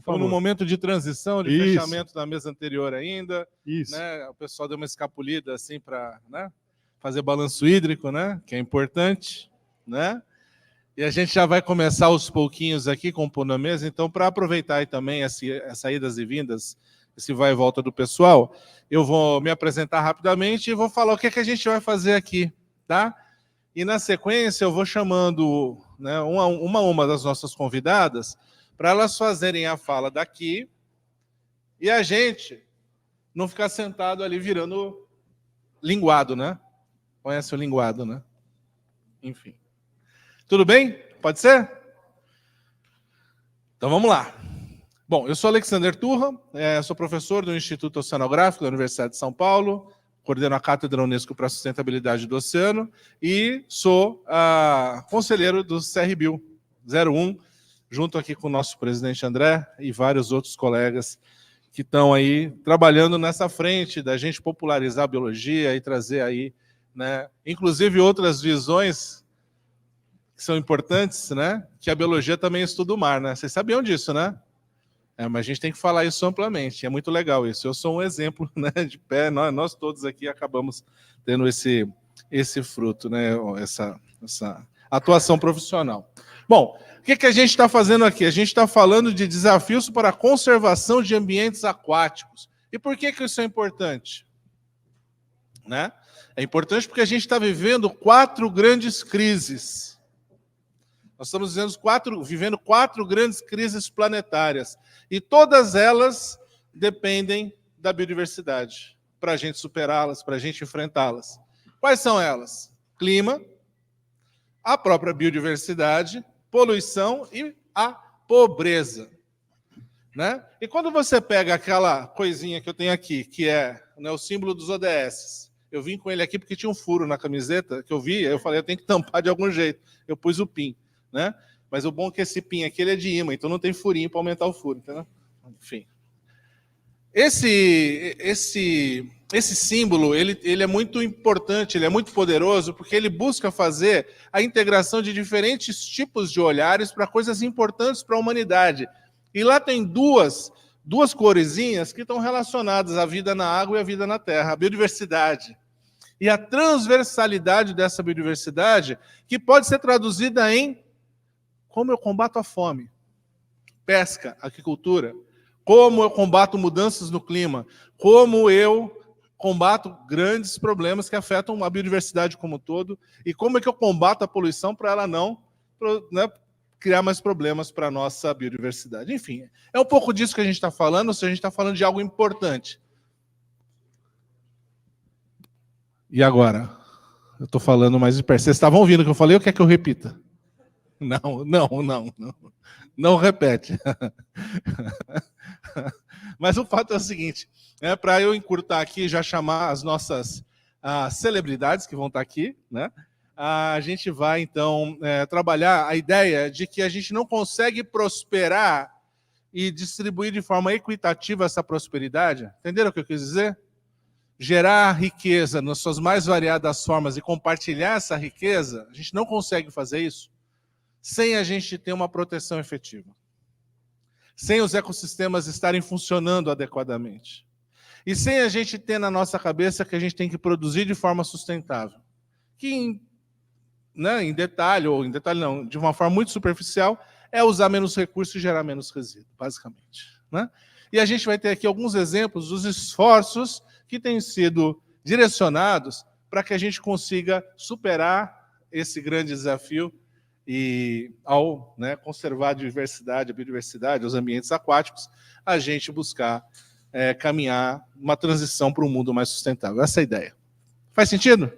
Estamos num momento de transição, de Isso. fechamento da mesa anterior ainda. Isso. Né? O pessoal deu uma escapulida assim para, né, fazer balanço hídrico, né, que é importante. Né? E a gente já vai começar aos pouquinhos aqui compondo a mesa. Então, para aproveitar aí também as idas e vindas, esse vai e volta do pessoal, eu vou me apresentar rapidamente e vou falar o que é que a gente vai fazer aqui. Tá? E na sequência eu vou chamando, né, uma das nossas convidadas para elas fazerem a fala daqui e a gente não ficar sentado ali virando linguado, né? Conhece o linguado, né? Enfim. Tudo bem? Pode ser? Então vamos lá. Bom, eu sou Alexander Turra, sou professor do Instituto Oceanográfico da Universidade de São Paulo, coordeno a Cátedra Unesco para a Sustentabilidade do Oceano e sou conselheiro do CRBio 01, junto aqui com o nosso presidente André e vários outros colegas que estão aí trabalhando nessa frente da gente popularizar a biologia e trazer aí, né, inclusive outras visões que são importantes, né, que a biologia também estuda o mar, né? Vocês sabiam disso, né? Mas a gente tem que falar isso amplamente, é muito legal isso. Eu sou um exemplo, né, de pé, nós todos aqui acabamos tendo esse fruto, né, essa atuação profissional. Bom, o que a gente está fazendo aqui? A gente está falando de desafios para a conservação de ambientes aquáticos. E por que isso é importante? Né? É importante porque a gente está vivendo 4 grandes crises. Nós estamos vivendo 4 grandes crises planetárias. E todas elas dependem da biodiversidade, para a gente superá-las, para a gente enfrentá-las. Quais são elas? Clima, a própria biodiversidade, poluição e a pobreza. Né? E quando você pega aquela coisinha que eu tenho aqui, que é, né, o símbolo dos ODS, eu vim com ele aqui porque tinha um furo na camiseta que eu vi, eu falei, eu tenho que tampar de algum jeito. Eu pus o PIN. Né? Mas o bom é que esse PIN aqui ele é de imã, então não tem furinho para aumentar o furo. Entendeu? Enfim. Esse símbolo ele é muito importante, ele é muito poderoso, porque ele busca fazer a integração de diferentes tipos de olhares para coisas importantes para a humanidade. E lá tem duas coresinhas que estão relacionadas à vida na água e à vida na terra, a biodiversidade. E a transversalidade dessa biodiversidade, que pode ser traduzida em como eu combato a fome, pesca, agricultura, como eu combato mudanças no clima, como eu combato grandes problemas que afetam a biodiversidade como um todo, e como é que eu combato a poluição para ela não, né, criar mais problemas para a nossa biodiversidade. Enfim, é um pouco disso que a gente está falando, ou seja, a gente está falando de algo importante. E agora? Eu estou falando mais de perto. Vocês estavam ouvindo o que eu falei ou quer que eu repita? Não repete. Mas o fato é o seguinte, para eu encurtar aqui, já chamar as nossas celebridades que vão estar aqui, né? A gente vai, então, trabalhar a ideia de que a gente não consegue prosperar e distribuir de forma equitativa essa prosperidade. Entenderam o que eu quis dizer? Gerar riqueza nas suas mais variadas formas e compartilhar essa riqueza, a gente não consegue fazer isso sem a gente ter uma proteção efetiva. Sem os ecossistemas estarem funcionando adequadamente. E sem a gente ter na nossa cabeça que a gente tem que produzir de forma sustentável. Que em detalhe não, de uma forma muito superficial, é usar menos recursos e gerar menos resíduo, basicamente. Né? E a gente vai ter aqui alguns exemplos dos esforços que têm sido direcionados para que a gente consiga superar esse grande desafio e, ao conservar a biodiversidade, os ambientes aquáticos, a gente buscar caminhar uma transição para um mundo mais sustentável. Essa é a ideia. Faz sentido?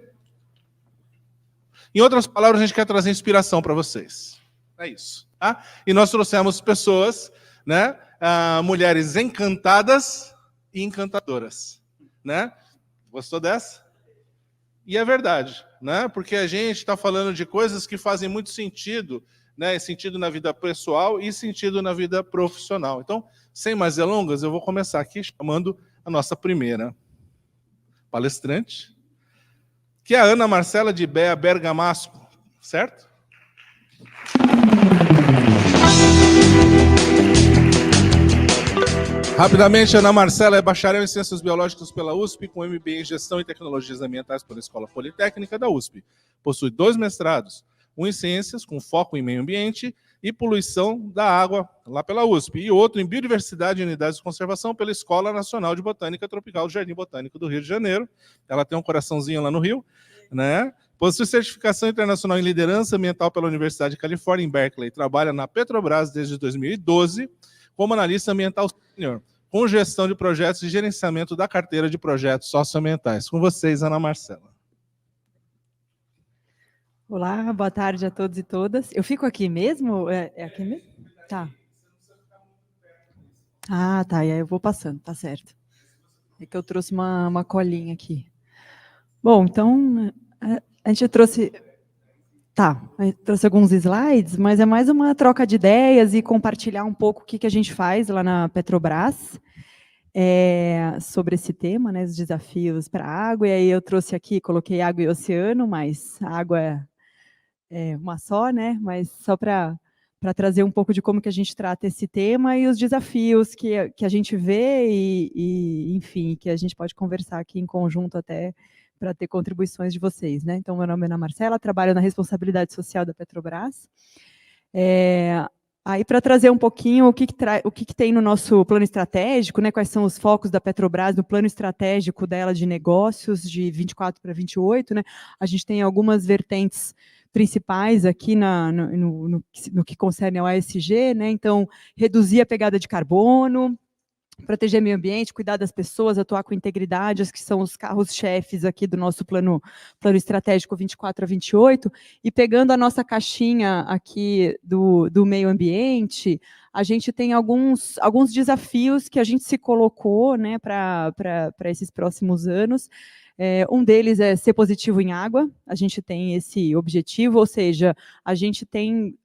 Em outras palavras, a gente quer trazer inspiração para vocês. É isso. Tá? E nós trouxemos pessoas, né, mulheres encantadas e encantadoras. Né? Gostou dessa? E é verdade, né? Porque a gente está falando de coisas que fazem muito sentido, né? Sentido na vida pessoal e sentido na vida profissional. Então, sem mais delongas, eu vou começar aqui chamando a nossa primeira palestrante, que é a Ana Marcela de Bea Bergamasco, certo? Rapidamente, Ana Marcela é bacharel em Ciências Biológicas pela USP, com MBA em Gestão e Tecnologias Ambientais pela Escola Politécnica da USP. Possui 2 mestrados, um em Ciências, com foco em Meio Ambiente e Poluição da Água, lá pela USP, e outro em Biodiversidade e Unidades de Conservação pela Escola Nacional de Botânica Tropical do Jardim Botânico do Rio de Janeiro. Ela tem um coraçãozinho lá no Rio, né? Possui certificação internacional em liderança ambiental pela Universidade de Califórnia, em Berkeley. Trabalha na Petrobras desde 2012 como analista ambiental sênior, com gestão de projetos e gerenciamento da carteira de projetos socioambientais. Com vocês, Ana Marcela. Olá, boa tarde a todos e todas. Eu fico aqui mesmo? É aqui mesmo? Tá. Ah, tá, e aí eu vou passando, tá certo. É que eu trouxe uma colinha aqui. Bom, então, a gente trouxe... Tá, trouxe alguns slides, mas é mais uma troca de ideias e compartilhar um pouco o que a gente faz lá na Petrobras sobre esse tema, né, os desafios para a água. E aí eu trouxe aqui, coloquei água e oceano, mas a água é uma só, né? Mas só para trazer um pouco de como que a gente trata esse tema e os desafios que a gente vê e, enfim, que a gente pode conversar aqui em conjunto até para ter contribuições de vocês, né? Então, meu nome é Ana Marcela, trabalho na responsabilidade social da Petrobras. Aí, para trazer um pouquinho o que tem no nosso plano estratégico, né, quais são os focos da Petrobras no plano estratégico dela de negócios de 24 para 28, né? A gente tem algumas vertentes principais aqui no que concerne ao ESG, né? Então, reduzir a pegada de carbono, proteger o meio ambiente, cuidar das pessoas, atuar com integridade, que são os carros-chefes aqui do nosso plano estratégico 24 a 28, e pegando a nossa caixinha aqui do meio ambiente, a gente tem alguns desafios que a gente se colocou, né, para esses próximos anos. Um deles é ser positivo em água, a gente tem esse objetivo, ou seja, a gente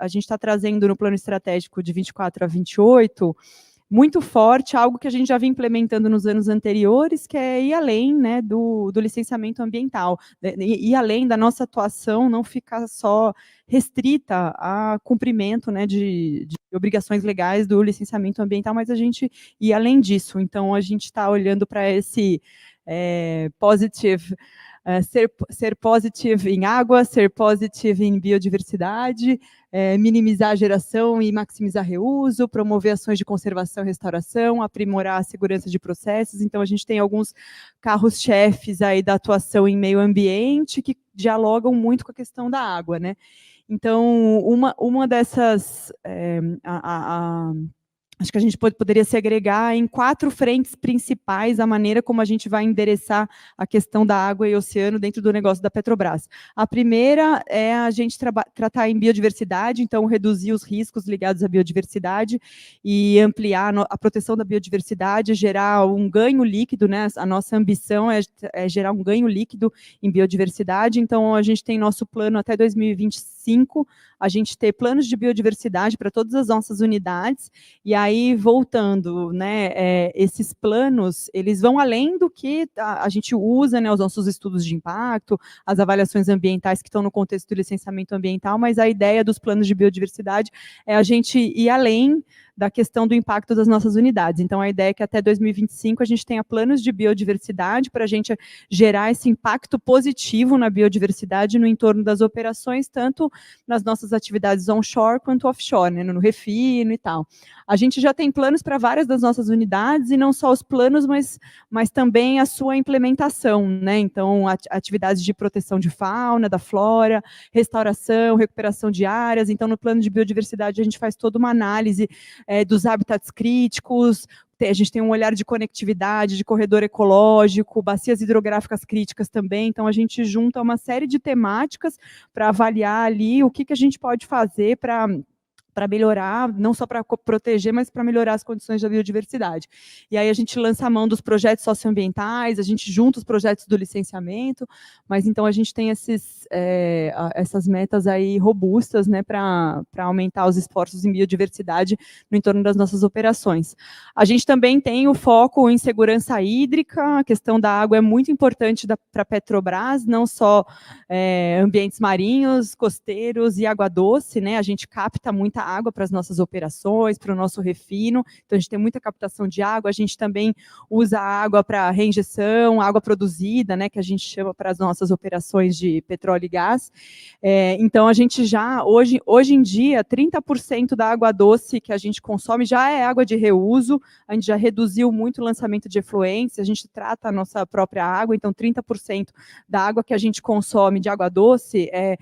está trazendo no plano estratégico de 24 a 28, muito forte, algo que a gente já vinha implementando nos anos anteriores, que é ir além, né, do licenciamento ambiental, ir além da nossa atuação, não ficar só restrita a cumprimento, né, de obrigações legais do licenciamento ambiental, mas a gente ir além disso. Então, a gente está olhando para esse positive, ser positivo em água, ser positivo em biodiversidade, minimizar a geração e maximizar reuso, promover ações de conservação e restauração, aprimorar a segurança de processos. Então, a gente tem alguns carros-chefes aí da atuação em meio ambiente que dialogam muito com a questão da água, né? Então, uma dessas... acho que a gente poderia se agregar em 4 frentes principais a maneira como a gente vai endereçar a questão da água e oceano dentro do negócio da Petrobras. A primeira é a gente tratar em biodiversidade, então reduzir os riscos ligados à biodiversidade e ampliar a proteção da biodiversidade, gerar um ganho líquido, né? A nossa ambição é gerar um ganho líquido em biodiversidade, então a gente tem nosso plano até 2025, a gente ter planos de biodiversidade para todas as nossas unidades, e aí, voltando, né, esses planos, eles vão além do que a gente usa, né, os nossos estudos de impacto, as avaliações ambientais que estão no contexto do licenciamento ambiental, mas a ideia dos planos de biodiversidade é a gente ir além da questão do impacto das nossas unidades. Então, a ideia é que até 2025 a gente tenha planos de biodiversidade para a gente gerar esse impacto positivo na biodiversidade no entorno das operações, tanto nas nossas atividades onshore quanto offshore, né, no refino e tal. A gente já tem planos para várias das nossas unidades, e não só os planos, mas também a sua implementação, né? Então, atividades de proteção de fauna, da flora, restauração, recuperação de áreas. Então, no plano de biodiversidade, a gente faz toda uma análise dos habitats críticos, a gente tem um olhar de conectividade, de corredor ecológico, bacias hidrográficas críticas também, então a gente junta uma série de temáticas para avaliar ali o que a gente pode fazer para melhorar, não só para proteger, mas para melhorar as condições da biodiversidade. E aí a gente lança a mão dos projetos socioambientais, a gente junta os projetos do licenciamento, mas então a gente tem essas metas aí robustas, né, para aumentar os esforços em biodiversidade no entorno das nossas operações. A gente também tem o foco em segurança hídrica, a questão da água é muito importante para a Petrobras, não só ambientes marinhos, costeiros e água doce, né, a gente capta muita água para as nossas operações, para o nosso refino, então a gente tem muita captação de água, a gente também usa água para reinjeção, água produzida, né, que a gente chama para as nossas operações de petróleo e gás. Então a gente já, hoje em dia, 30% da água doce que a gente consome já é água de reuso, a gente já reduziu muito o lançamento de efluentes, a gente trata a nossa própria água, então 30% da água que a gente consome de água doce é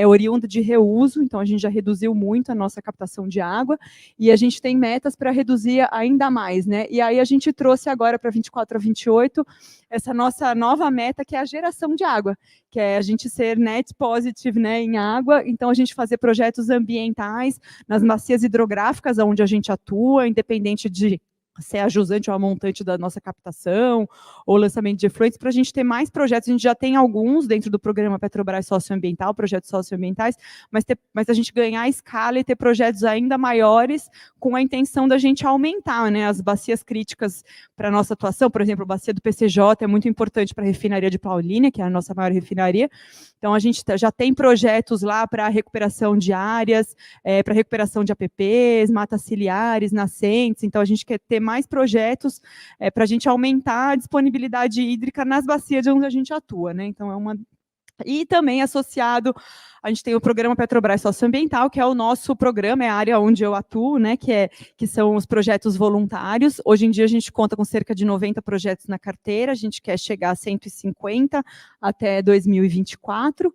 oriunda de reuso, então a gente já reduziu muito a nossa captação de água, e a gente tem metas para reduzir ainda mais, né? E aí a gente trouxe agora para 24 a 28 essa nossa nova meta, que é a geração de água, que é a gente ser net positive, né, em água, então a gente fazer projetos ambientais nas bacias hidrográficas onde a gente atua, independente de ser a jusante ou a montante da nossa captação, ou lançamento de efluentes, para a gente ter mais projetos. A gente já tem alguns dentro do programa Petrobras Socioambiental, projetos socioambientais, mas a gente ganhar escala e ter projetos ainda maiores com a intenção da gente aumentar, né, as bacias críticas para a nossa atuação. Por exemplo, a bacia do PCJ é muito importante para a refinaria de Paulínia, que é a nossa maior refinaria. Então, a gente já tem projetos lá para recuperação de áreas, para recuperação de APPs, matas ciliares, nascentes. Então, a gente quer ter mais projetos para a gente aumentar a disponibilidade hídrica nas bacias de onde a gente atua, né? Então, e também associado, a gente tem o programa Petrobras Socioambiental, que é o nosso programa, é a área onde eu atuo, né, que são os projetos voluntários. Hoje em dia a gente conta com cerca de 90 projetos na carteira, a gente quer chegar a 150 até 2024.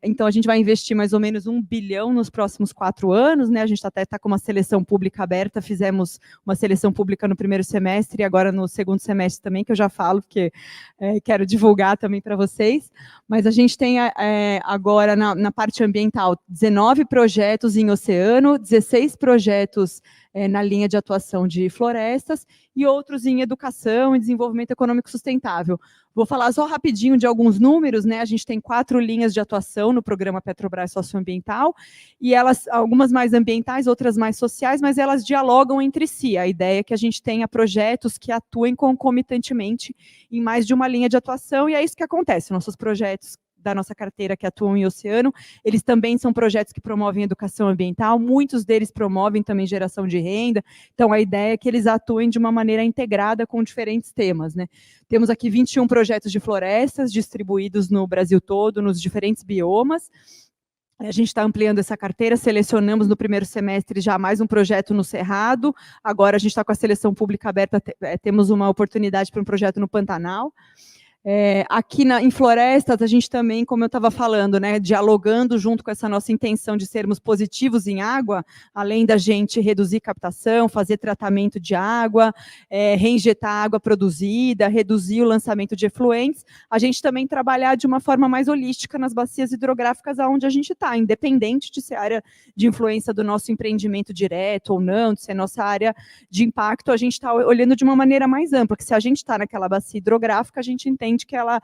Então a gente vai investir mais ou menos 1 bilhão nos próximos 4 anos, né? A gente até está com uma seleção pública aberta, fizemos uma seleção pública no primeiro semestre e agora no segundo semestre também, que eu já falo, porque quero divulgar também para vocês. Mas a gente tem agora, na parte ambiental, 19 projetos em oceano, 16 projetos na linha de atuação de florestas e outros em educação e desenvolvimento econômico sustentável. Vou falar só rapidinho de alguns números, né? A gente tem 4 linhas de atuação no programa Petrobras Socioambiental, e elas, algumas mais ambientais, outras mais sociais, mas elas dialogam entre si. A ideia é que a gente tenha projetos que atuem concomitantemente em mais de uma linha de atuação, e é isso que acontece. Nossos projetos da nossa carteira que atuam em oceano, eles também são projetos que promovem educação ambiental, muitos deles promovem também geração de renda, então a ideia é que eles atuem de uma maneira integrada com diferentes temas, né? Temos aqui 21 projetos de florestas distribuídos no Brasil todo, nos diferentes biomas. A gente está ampliando essa carteira, selecionamos no primeiro semestre já mais um projeto no Cerrado, agora a gente está com a seleção pública aberta, temos uma oportunidade para um projeto no Pantanal. Aqui em florestas, a gente também, como eu estava falando, né, dialogando junto com essa nossa intenção de sermos positivos em água, além da gente reduzir captação, fazer tratamento de água, reinjetar água produzida, reduzir o lançamento de efluentes, a gente também trabalhar de uma forma mais holística nas bacias hidrográficas onde a gente está, independente de ser área de influência do nosso empreendimento direto ou não, de ser nossa área de impacto, a gente está olhando de uma maneira mais ampla, que se a gente está naquela bacia hidrográfica, a gente entende que ela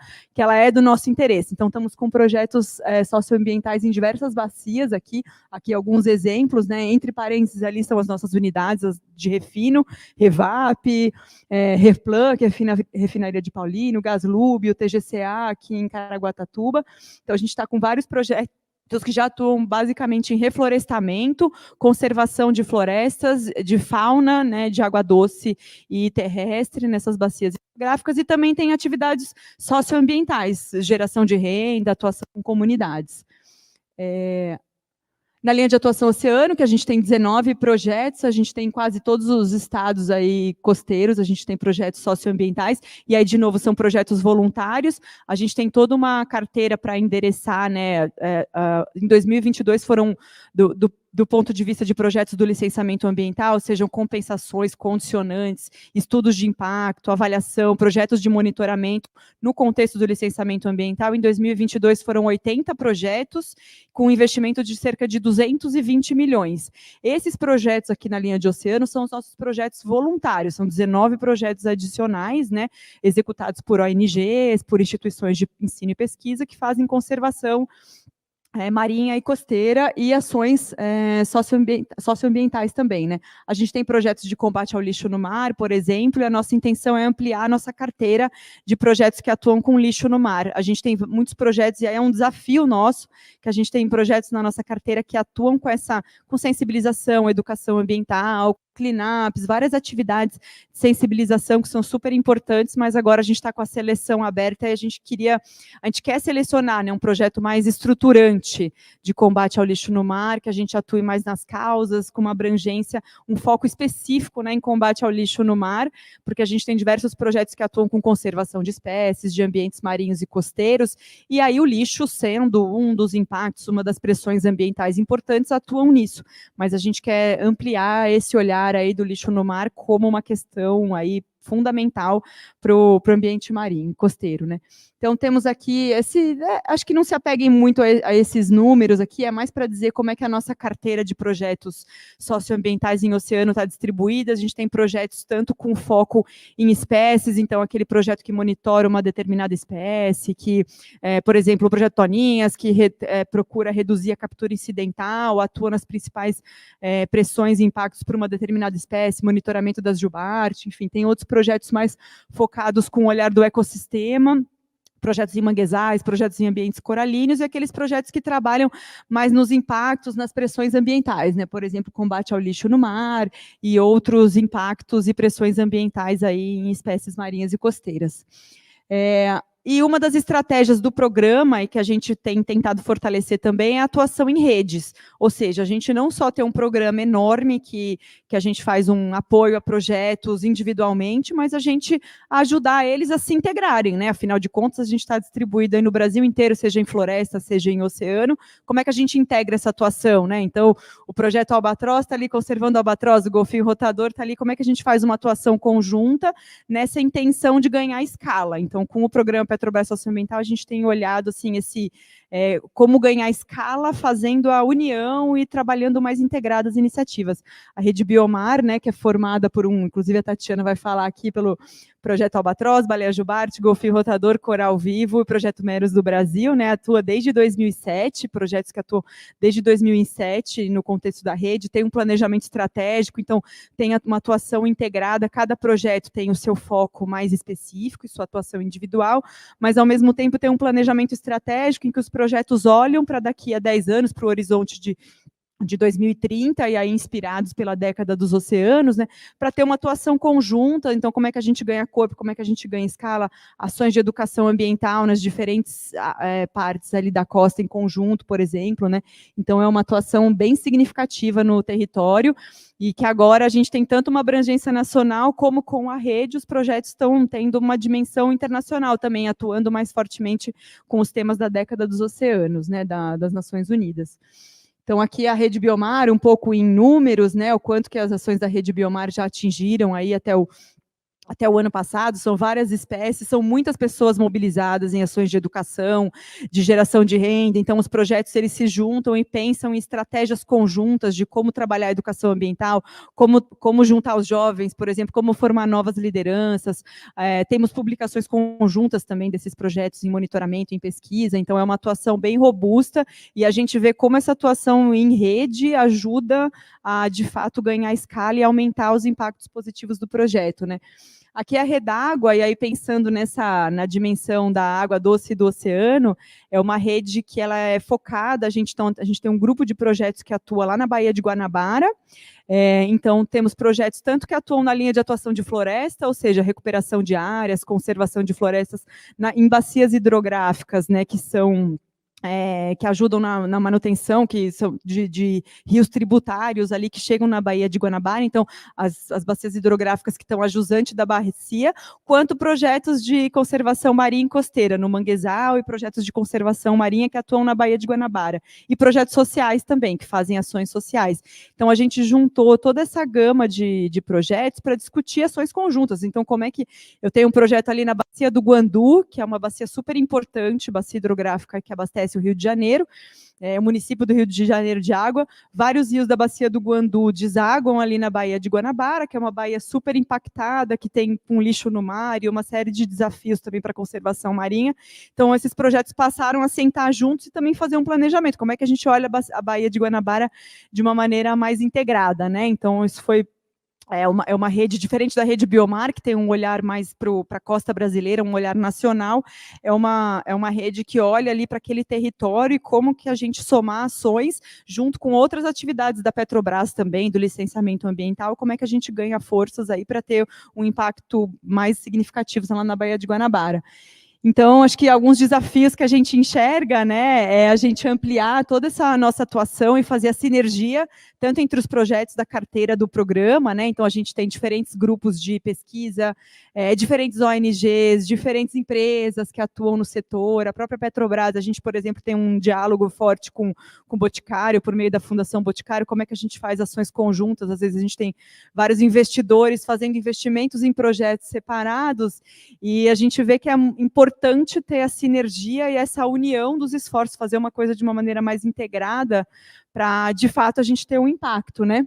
é do nosso interesse. Então, estamos com projetos socioambientais em diversas bacias aqui alguns exemplos, né? Entre parênteses, ali estão as nossas unidades de refino, Revap, Refplan, que é a refinaria de Paulínia, o Gaslub, o TGCA aqui em Caraguatatuba. Então, a gente está com vários projetos que já atuam basicamente em reflorestamento, conservação de florestas, de fauna, né, de água doce e terrestre nessas bacias hidrográficas, e também tem atividades socioambientais, geração de renda, atuação com comunidades. Na linha de atuação oceano, que a gente tem 19 projetos, a gente tem em quase todos os estados aí costeiros, a gente tem projetos socioambientais, e aí, de novo, são projetos voluntários, a gente tem toda uma carteira para endereçar, né, em 2022 foram, do ponto de vista de projetos do licenciamento ambiental, sejam compensações, condicionantes, estudos de impacto, avaliação, projetos de monitoramento no contexto do licenciamento ambiental. Em 2022 foram 80 projetos, com investimento de cerca de 220 milhões. Esses projetos aqui na linha de oceano são os nossos projetos voluntários, são 19 projetos adicionais, né, executados por ONGs, por instituições de ensino e pesquisa, que fazem conservação marinha e costeira e ações socioambientais também, né? A gente tem projetos de combate ao lixo no mar, por exemplo, e a nossa intenção é ampliar a nossa carteira de projetos que atuam com lixo no mar. A gente tem muitos projetos, e aí é um desafio nosso, que a gente tem projetos na nossa carteira que atuam com sensibilização, educação ambiental, cleanups, várias atividades de sensibilização que são super importantes, mas agora a gente está com a seleção aberta e a gente quer selecionar, né, um projeto mais estruturante de combate ao lixo no mar, que a gente atue mais nas causas, com uma abrangência, um foco específico, né, em combate ao lixo no mar, porque a gente tem diversos projetos que atuam com conservação de espécies, de ambientes marinhos e costeiros, e aí o lixo, sendo um dos impactos, uma das pressões ambientais importantes, atuam nisso, mas a gente quer ampliar esse olhar aí do lixo no mar como uma questão aí fundamental para o ambiente marinho, costeiro, né? Então, temos aqui acho que não se apeguem muito a esses números aqui, é mais para dizer como é que a nossa carteira de projetos socioambientais em oceano está distribuída. A gente tem projetos tanto com foco em espécies, então aquele projeto que monitora uma determinada espécie, por exemplo, o projeto Toninhas, que procura reduzir a captura incidental, atua nas principais pressões e impactos por uma determinada espécie, monitoramento das jubarte, enfim, tem outros projetos mais focados com o olhar do ecossistema, projetos em manguezais, projetos em ambientes coralinos, e aqueles projetos que trabalham mais nos impactos, nas pressões ambientais, né? Por exemplo, combate ao lixo no mar e outros impactos e pressões ambientais aí em espécies marinhas e costeiras. E uma das estratégias do programa, e que a gente tem tentado fortalecer também, é a atuação em redes. Ou seja, a gente não só tem um programa enorme que a gente faz um apoio a projetos individualmente, mas a gente ajudar eles a se integrarem, né? Afinal de contas, a gente está distribuído aí no Brasil inteiro, seja em floresta, seja em oceano. Como é que a gente integra essa atuação, né? Então, o projeto Albatroz está ali conservando o albatroz, o golfinho rotador está ali. Como é que a gente faz uma atuação conjunta nessa intenção de ganhar escala? Então, com o programa Petrobras Socioambiental, a gente tem olhado assim, como ganhar escala, fazendo a união e trabalhando mais integradas iniciativas. A Rede Biomar, né, que é formada por inclusive a Tatiana vai falar aqui, pelo Projeto Albatroz, Baleia Jubarte, Golfinho Rotador, Coral Vivo e Projeto Meros do Brasil, né, atua desde 2007, projetos que atuam desde 2007 no contexto da rede, tem um planejamento estratégico, então tem uma atuação integrada, cada projeto tem o seu foco mais específico e sua atuação individual, mas ao mesmo tempo tem um planejamento estratégico em que os projetos olham para daqui a 10 anos, para o horizonte de 2030, e aí inspirados pela década dos oceanos, né, para ter uma atuação conjunta. Então, como é que a gente ganha corpo, como é que a gente ganha escala, ações de educação ambiental nas diferentes partes ali da costa em conjunto, por exemplo, né, então é uma atuação bem significativa no território, e que agora a gente tem tanto uma abrangência nacional, como com a rede, os projetos estão tendo uma dimensão internacional também, atuando mais fortemente com os temas da década dos oceanos, né, das Nações Unidas. Então, aqui a Rede Biomar, um pouco em números, né, o quanto que as ações da Rede Biomar já atingiram aí até o ano passado, são várias espécies, são muitas pessoas mobilizadas em ações de educação, de geração de renda. Então, os projetos eles se juntam e pensam em estratégias conjuntas de como trabalhar a educação ambiental, como juntar os jovens, por exemplo, como formar novas lideranças. Temos publicações conjuntas também desses projetos em monitoramento, em pesquisa, então é uma atuação bem robusta, e a gente vê como essa atuação em rede ajuda a, de fato, ganhar escala e aumentar os impactos positivos do projeto, né? Aqui é a Redágua, e aí pensando na dimensão da água doce do oceano, é uma rede que ela é focada, a gente tem um grupo de projetos que atua lá na Baía de Guanabara, então temos projetos tanto que atuam na linha de atuação de floresta, ou seja, recuperação de áreas, conservação de florestas, em bacias hidrográficas, né, que ajudam na manutenção, que são de rios tributários ali que chegam na Baía de Guanabara, então as bacias hidrográficas que estão a jusante da bacia, quanto projetos de conservação marinha e costeira, no manguezal, e projetos de conservação marinha que atuam na Baía de Guanabara, e projetos sociais também, que fazem ações sociais. Então a gente juntou toda essa gama de projetos para discutir ações conjuntas. Então, como é que eu tenho um projeto ali na Bacia do Guandu, que é uma bacia super importante, bacia hidrográfica que abastece o Rio de Janeiro, o município do Rio de Janeiro de água. Vários rios da bacia do Guandu desaguam ali na Baía de Guanabara, que é uma baía super impactada, que tem um lixo no mar e uma série de desafios também para a conservação marinha. Então, esses projetos passaram a sentar juntos e também fazer um planejamento. Como é que a gente olha a Baía de Guanabara de uma maneira mais integrada, né? Então, isso foi uma rede diferente da rede Biomar, que tem um olhar mais para a costa brasileira, um olhar nacional. É uma rede que olha ali para aquele território e como que a gente somar ações junto com outras atividades da Petrobras também, do licenciamento ambiental, como é que a gente ganha forças aí para ter um impacto mais significativo lá na Baía de Guanabara. Então, acho que alguns desafios que a gente enxerga, né, é a gente ampliar toda essa nossa atuação e fazer a sinergia, tanto entre os projetos da carteira do programa, né, então a gente tem diferentes grupos de pesquisa, diferentes ONGs, diferentes empresas que atuam no setor, a própria Petrobras, a gente, por exemplo, tem um diálogo forte com o Boticário, por meio da Fundação Boticário, como é que a gente faz ações conjuntas, às vezes a gente tem vários investidores fazendo investimentos em projetos separados, e a gente vê que é importante ter a sinergia e essa união dos esforços, fazer uma coisa de uma maneira mais integrada, para, de fato, a gente ter um impacto, né?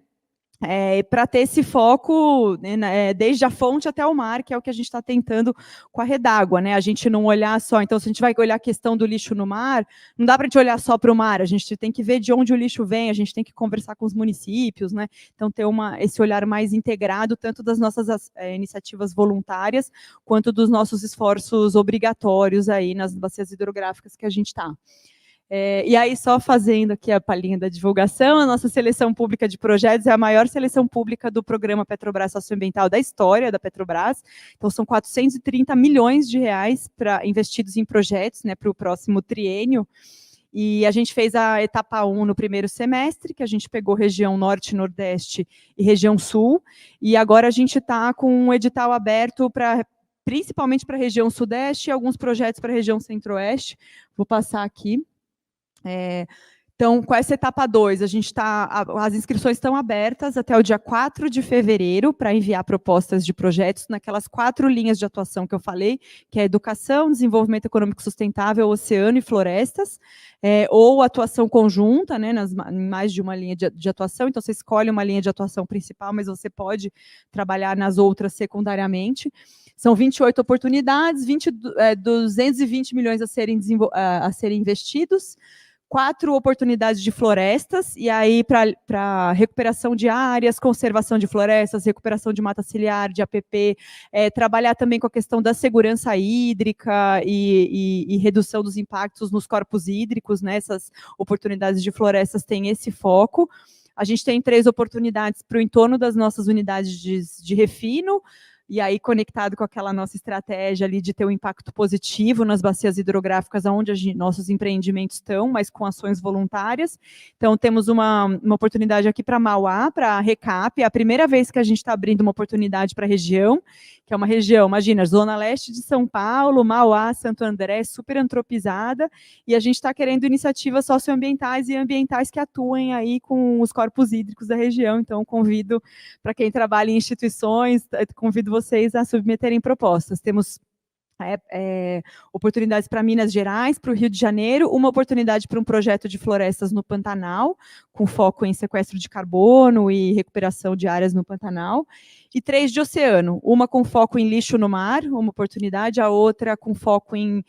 Para ter esse foco, né, desde a fonte até o mar, que é o que a gente está tentando com a Redágua, né? A gente não olhar só, então, se a gente vai olhar a questão do lixo no mar, não dá para a gente olhar só para o mar, a gente tem que ver de onde o lixo vem, a gente tem que conversar com os municípios, né? Então, ter esse olhar mais integrado, tanto das nossas iniciativas voluntárias, quanto dos nossos esforços obrigatórios aí nas bacias hidrográficas que a gente está. E aí, só fazendo aqui a palhinha da divulgação, a nossa seleção pública de projetos é a maior seleção pública do programa Petrobras Socioambiental da história da Petrobras. Então, são 430 milhões de reais investidos em projetos, né, para o próximo triênio. E a gente fez a etapa 1 no primeiro semestre, que a gente pegou região norte, nordeste e região sul. E agora a gente está com um edital aberto principalmente para a região sudeste e alguns projetos para a região centro-oeste. Vou passar aqui. Então, com essa etapa 2, as inscrições estão abertas até o dia 4 de fevereiro para enviar propostas de projetos naquelas 4 linhas de atuação que eu falei, que é educação, desenvolvimento econômico sustentável, oceano e florestas, ou atuação conjunta, né, em mais de uma linha de atuação. Então, você escolhe uma linha de atuação principal, mas você pode trabalhar nas outras secundariamente. São 28 oportunidades, 220 milhões a serem investidos, 4 oportunidades de florestas, e aí para recuperação de áreas, conservação de florestas, recuperação de mata ciliar, de APP, trabalhar também com a questão da segurança hídrica e redução dos impactos nos corpos hídricos, né? Essas oportunidades de florestas têm esse foco. A gente tem 3 oportunidades para o entorno das nossas unidades de refino, e aí conectado com aquela nossa estratégia ali de ter um impacto positivo nas bacias hidrográficas onde nossos empreendimentos estão, mas com ações voluntárias. Então, temos uma oportunidade aqui para Mauá, para a Recap, é a primeira vez que a gente está abrindo uma oportunidade para a região, que é uma região, imagina, zona leste de São Paulo, Mauá, Santo André, super antropizada, e a gente está querendo iniciativas socioambientais e ambientais que atuem aí com os corpos hídricos da região. Então, convido, para quem trabalha em instituições, convido vocês a submeterem propostas. Temos oportunidades para Minas Gerais, para o Rio de Janeiro, uma oportunidade para um projeto de florestas no Pantanal, com foco em sequestro de carbono e recuperação de áreas no Pantanal, e 3 de oceano, uma com foco em lixo no mar, uma oportunidade, a outra com foco em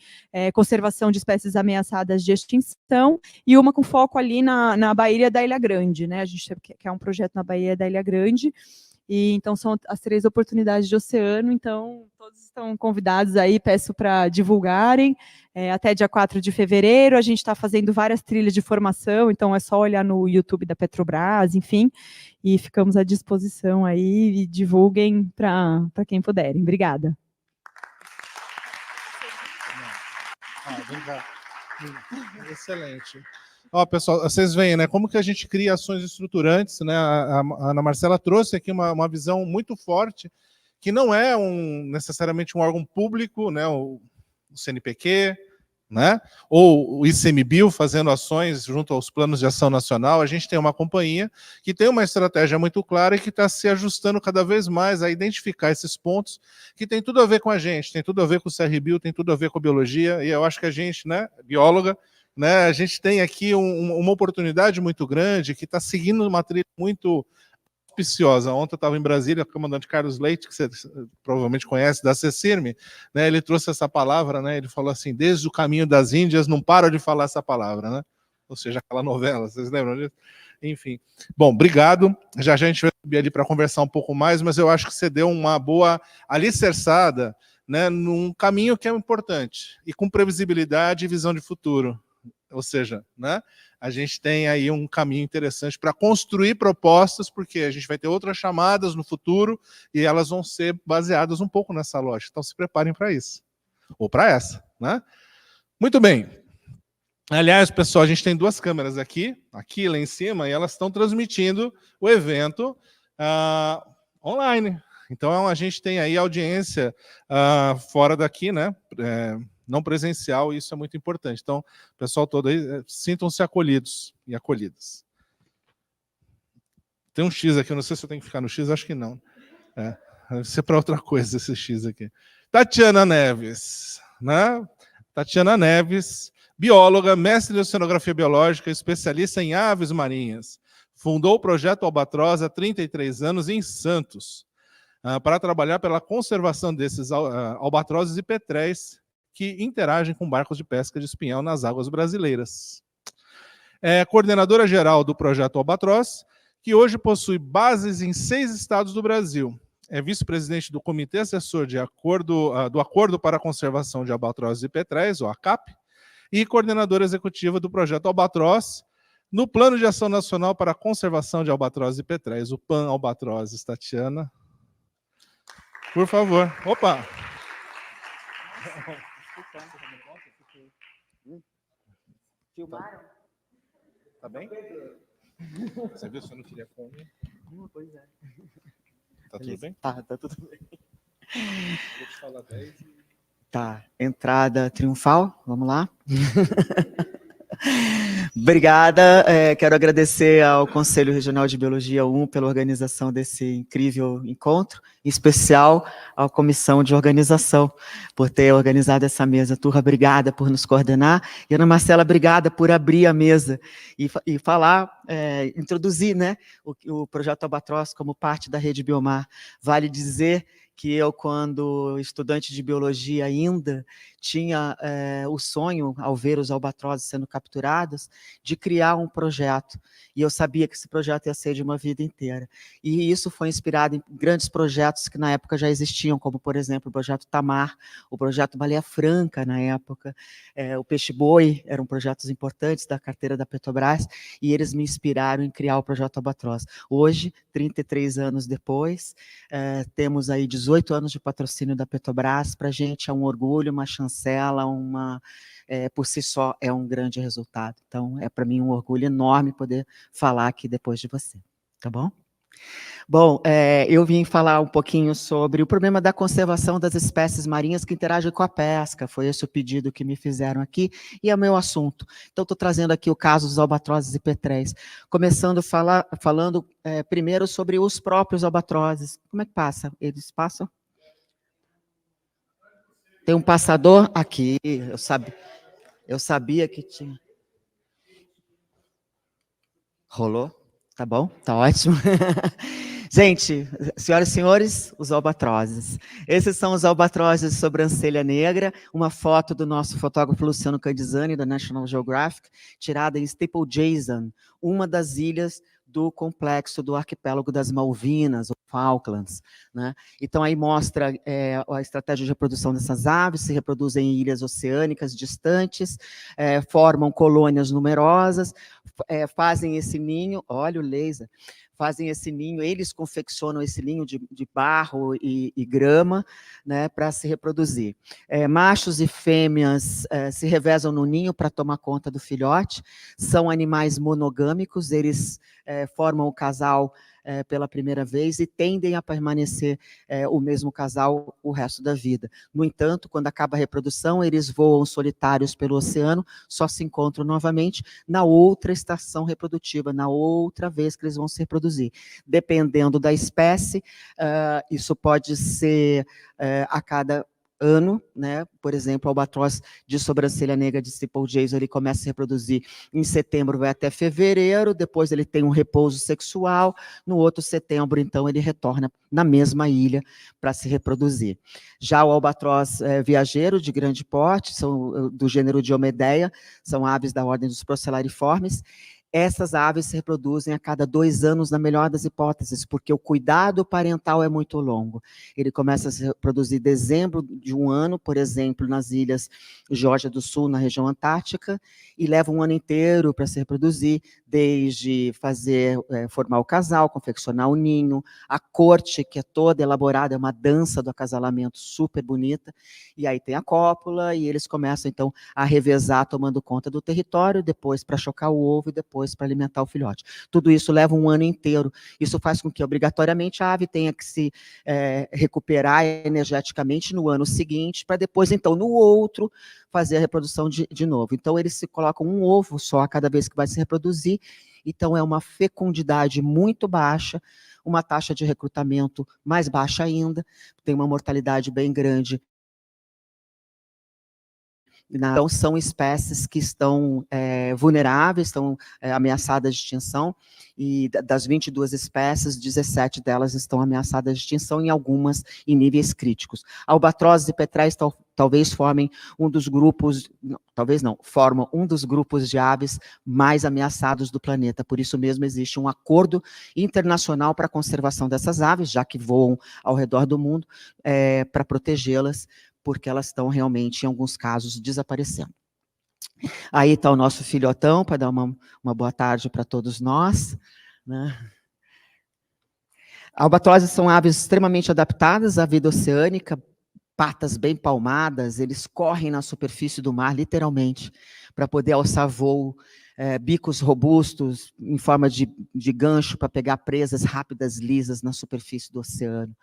conservação de espécies ameaçadas de extinção, e uma com foco ali na Baía da Ilha Grande, né? A gente quer um projeto na Baía da Ilha Grande. E então são as 3 oportunidades de oceano, então todos estão convidados aí, peço para divulgarem, até dia 4 de fevereiro, a gente está fazendo várias trilhas de formação, então é só olhar no YouTube da Petrobras, enfim, e ficamos à disposição aí, e divulguem para quem puderem. Obrigada. Vem cá. Excelente. Ó, pessoal, vocês veem, né, como que a gente cria ações estruturantes, né? A Ana Marcela trouxe aqui uma visão muito forte, que não é necessariamente um órgão público, né, o CNPq, né, ou o ICMBio fazendo ações junto aos planos de ação nacional. A gente tem uma companhia que tem uma estratégia muito clara e que está se ajustando cada vez mais a identificar esses pontos que tem tudo a ver com a gente, tem tudo a ver com o CRBio, tem tudo a ver com a biologia, e eu acho que a gente, né, bióloga, né? A gente tem aqui uma oportunidade muito grande que está seguindo uma trilha muito auspiciosa. Ontem eu estava em Brasília com o comandante Carlos Leite, que você provavelmente conhece, da CECIRM, né? Ele trouxe essa palavra, né? Ele falou assim, desde o caminho das Índias, não para de falar essa palavra, né? Ou seja, aquela novela, vocês lembram disso? Enfim. Bom, obrigado. Já a gente vai subir ali para conversar um pouco mais, mas eu acho que você deu uma boa alicerçada, né, num caminho que é importante, e com previsibilidade e visão de futuro. Ou seja, né, a gente tem aí um caminho interessante para construir propostas, porque a gente vai ter outras chamadas no futuro e elas vão ser baseadas um pouco nessa lógica. Então se preparem para isso, ou para essa, né? Muito bem. Aliás, pessoal, a gente tem duas câmeras aqui lá em cima, e elas estão transmitindo o evento online. Então a gente tem aí audiência fora daqui, né? Não presencial, e isso é muito importante. Então, pessoal todo aí, sintam-se acolhidos e acolhidas. Tem um X aqui, eu não sei se eu tenho que ficar no X, acho que não. Deve ser para outra coisa esse X aqui. Tatiana Neves, né? Tatiana Neves, bióloga, mestre em oceanografia biológica, especialista em aves marinhas. Fundou o projeto Albatroz há 33 anos em Santos, para trabalhar pela conservação desses albatrozes e petréis que interagem com barcos de pesca de espinhel nas águas brasileiras. É coordenadora geral do projeto Albatroz, que hoje possui bases em 6 estados do Brasil. É vice-presidente do Comitê Assessor do Acordo para a Conservação de Albatrozes e Petréis, o ACAP, e coordenadora executiva do projeto Albatroz, no Plano de Ação Nacional para a Conservação de Albatrozes e Petréis, o PAN Albatrozes. Tatiana, por favor. Opa! Filmaram? Tá bem? Você viu se eu não queria comer? Pois é. Tá tudo bem? Tá tudo bem. Vou te falar 10 e... Tá, entrada triunfal, vamos lá. Obrigada, quero agradecer ao Conselho Regional de Biologia 1 pela organização desse incrível encontro, em especial à Comissão de Organização, por ter organizado essa mesa. Turra, obrigada por nos coordenar, e Ana Marcela, obrigada por abrir a mesa e falar, introduzir, né, o projeto Albatroz como parte da Rede Biomar. Vale dizer que eu, quando estudante de biologia ainda, tinha o sonho, ao ver os albatrozes sendo capturados, de criar um projeto. E eu sabia que esse projeto ia ser de uma vida inteira. E isso foi inspirado em grandes projetos que na época já existiam, como, por exemplo, o projeto Tamar, o projeto Baleia Franca, na época, o Peixe-Boi, eram projetos importantes da carteira da Petrobras, e eles me inspiraram em criar o projeto Albatroz. Hoje, 33 anos depois, temos aí 18 anos de patrocínio da Petrobras. Para a gente é um orgulho, uma chancela, por si só é um grande resultado. Então, é para mim um orgulho enorme poder falar aqui depois de você, tá bom? Bom, eu vim falar um pouquinho sobre o problema da conservação das espécies marinhas que interagem com a pesca. Foi esse o pedido que me fizeram aqui, e é o meu assunto. Então, estou trazendo aqui o caso dos albatrozes e petréis. Começando falando primeiro sobre os próprios albatrozes. Como é que passa? Eles passam? Tem um passador aqui, eu sabia que tinha. Rolou? Tá bom? Tá ótimo. Gente, senhoras e senhores, os albatrozes. Esses são os albatrozes de sobrancelha negra, uma foto do nosso fotógrafo Luciano Candizani, da National Geographic, tirada em Staple Jason, uma das ilhas do complexo do arquipélago das Malvinas, ou Falklands, né? Então, aí mostra a estratégia de reprodução dessas aves, se reproduzem em ilhas oceânicas distantes, formam colônias numerosas, fazem esse ninho, olha o laser, fazem esse ninho, eles confeccionam esse ninho de barro e grama, né, para se reproduzir. Machos e fêmeas se revezam no ninho para tomar conta do filhote, são animais monogâmicos, eles formam o casal pela primeira vez e tendem a permanecer o mesmo casal o resto da vida. No entanto, quando acaba a reprodução, eles voam solitários pelo oceano, só se encontram novamente na outra estação reprodutiva, na outra vez que eles vão se reproduzir. Dependendo da espécie, isso pode ser a cada ano, né? Por exemplo, o albatroz de sobrancelha negra de Steeple Jason, ele começa a se reproduzir em setembro, vai até fevereiro, depois ele tem um repouso sexual, no outro setembro, então, ele retorna na mesma ilha para se reproduzir. Já o albatroz viajeiro, de grande porte, são do gênero Diomedeia, são aves da ordem dos Procellariformes. Essas aves se reproduzem a cada 2 anos, na melhor das hipóteses, porque o cuidado parental é muito longo. Ele começa a se reproduzir em dezembro de um ano, por exemplo, nas ilhas Geórgia do Sul, na região antártica, e leva um ano inteiro para se reproduzir, desde formar o casal, confeccionar o ninho, a corte, que é toda elaborada, é uma dança do acasalamento super bonita, e aí tem a cópula, e eles começam, então, a revezar, tomando conta do território, depois para chocar o ovo, e depois para alimentar o filhote. Tudo isso leva um ano inteiro. Isso faz com que, obrigatoriamente, a ave tenha que se recuperar energeticamente no ano seguinte, para depois, então, no outro, fazer a reprodução de novo. Então, eles se colocam um ovo só a cada vez que vai se reproduzir, então é uma fecundidade muito baixa, uma taxa de recrutamento mais baixa ainda, tem uma mortalidade bem grande. Então, são espécies que estão vulneráveis, estão ameaçadas de extinção, e das 22 espécies, 17 delas estão ameaçadas de extinção, e algumas em níveis críticos. Albatrozes e petréis talvez formem um dos grupos, talvez não, formam um dos grupos de aves mais ameaçados do planeta. Por isso mesmo existe um acordo internacional para a conservação dessas aves, já que voam ao redor do mundo, para protegê-las, porque elas estão realmente, em alguns casos, desaparecendo. Aí está o nosso filhotão, para dar uma boa tarde para todos nós, né? Albatrozes são aves extremamente adaptadas à vida oceânica, patas bem palmadas, eles correm na superfície do mar, literalmente, para poder alçar voo, bicos robustos, em forma de gancho, para pegar presas rápidas, lisas, na superfície do oceano.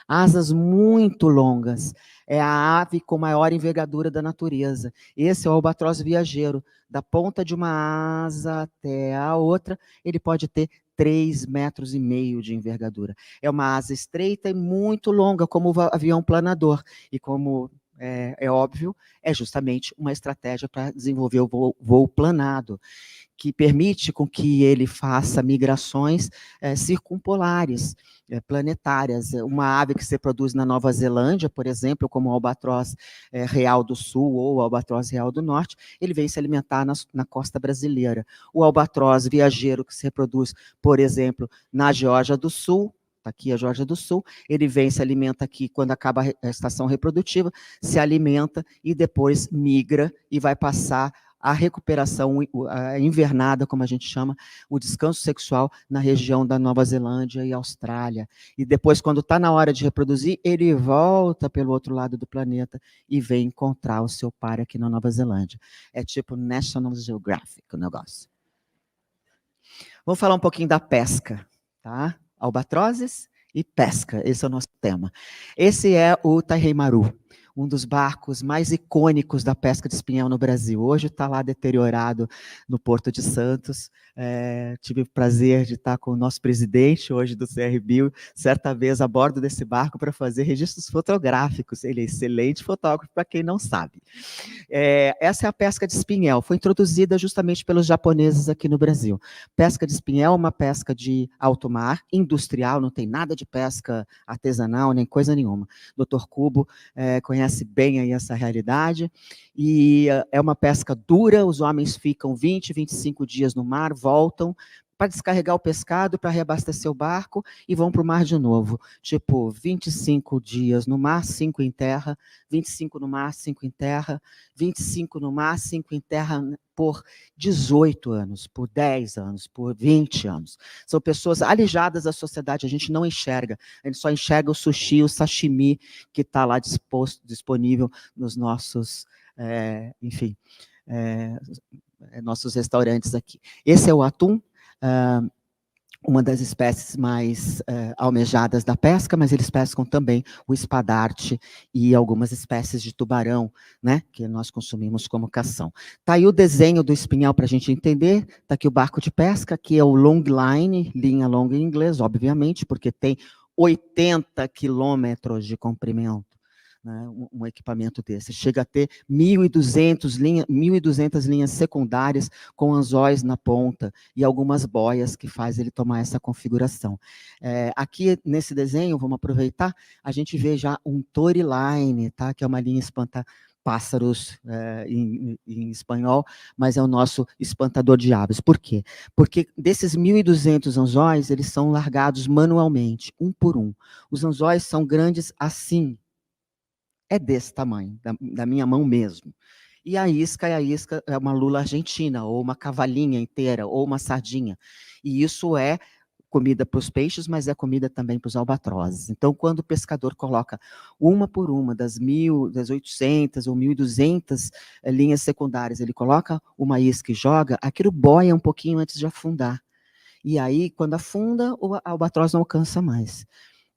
Asas muito longas, é a ave com maior envergadura da natureza. Esse é o albatroz viajeiro, da ponta de uma asa até a outra, ele pode ter 3,5 metros de envergadura. É uma asa estreita e muito longa, como o avião planador, e como é óbvio, é justamente uma estratégia para desenvolver o voo planado, que permite com que ele faça migrações circumpolares, planetárias. Uma ave que se reproduz na Nova Zelândia, por exemplo, como o albatroz real do sul ou o albatroz real do norte, ele vem se alimentar na costa brasileira. O albatroz viajeiro que se reproduz, por exemplo, na Geórgia do Sul, está aqui a Geórgia do Sul, ele vem, se alimenta aqui quando acaba a estação reprodutiva, se alimenta e depois migra e vai passar a recuperação, a invernada, como a gente chama, o descanso sexual na região da Nova Zelândia e Austrália. E depois, quando está na hora de reproduzir, ele volta pelo outro lado do planeta e vem encontrar o seu par aqui na Nova Zelândia. É tipo National Geographic o negócio. Vamos falar um pouquinho da pesca, tá? Albatrozes e pesca, esse é o nosso tema. Esse é o Taiheimaru, um dos barcos mais icônicos da pesca de espinhel no Brasil. Hoje está lá deteriorado no Porto de Santos. Tive o prazer de estar com o nosso presidente hoje do CRBio, certa vez a bordo desse barco para fazer registros fotográficos. Ele é excelente fotógrafo, para quem não sabe. Essa é a pesca de espinhel, foi introduzida justamente pelos japoneses aqui no Brasil. Pesca de espinhel é uma pesca de alto mar, industrial, não tem nada de pesca artesanal, nem coisa nenhuma. Dr. Kubo conhece bem aí essa realidade, e é uma pesca dura, os homens ficam 20, 25 dias no mar, voltam para descarregar o pescado, para reabastecer o barco, e vão para o mar de novo. Tipo, 25 dias no mar, 5 em terra, 25 no mar, 5 em terra, 25 no mar, 5 em terra, por 18 anos, por 10 anos, por 20 anos. São pessoas alijadas da sociedade, a gente não enxerga, a gente só enxerga o sushi, o sashimi, que está lá disponível nos nossos, nossos restaurantes aqui. Esse é o atum, uma das espécies mais almejadas da pesca, mas eles pescam também o espadarte e algumas espécies de tubarão, né, que nós consumimos como cação. Está aí o desenho do espinhel para a gente entender, está aqui o barco de pesca, que é o long line, linha longa em inglês, obviamente, porque tem 80 quilômetros de comprimento. né, um equipamento desse. Chega a ter 1.200 linhas secundárias com anzóis na ponta e algumas boias que faz ele tomar essa configuração. Aqui, nesse desenho, vamos aproveitar, a gente vê já um Toryline, tá, que é uma linha espanta-pássaros em espanhol, mas é o nosso espantador de aves. Por quê? Porque desses 1.200 anzóis, eles são largados manualmente, um por um. Os anzóis são grandes assim, é desse tamanho, da minha mão mesmo. E a isca é uma lula argentina, ou uma cavalinha inteira, ou uma sardinha. E isso é comida para os peixes, mas é comida também para os albatrozes. Então, quando o pescador coloca uma por uma das 800 ou 1.200 linhas secundárias, ele coloca uma isca e joga, aquilo boia um pouquinho antes de afundar. E aí, quando afunda, o albatroz não alcança mais.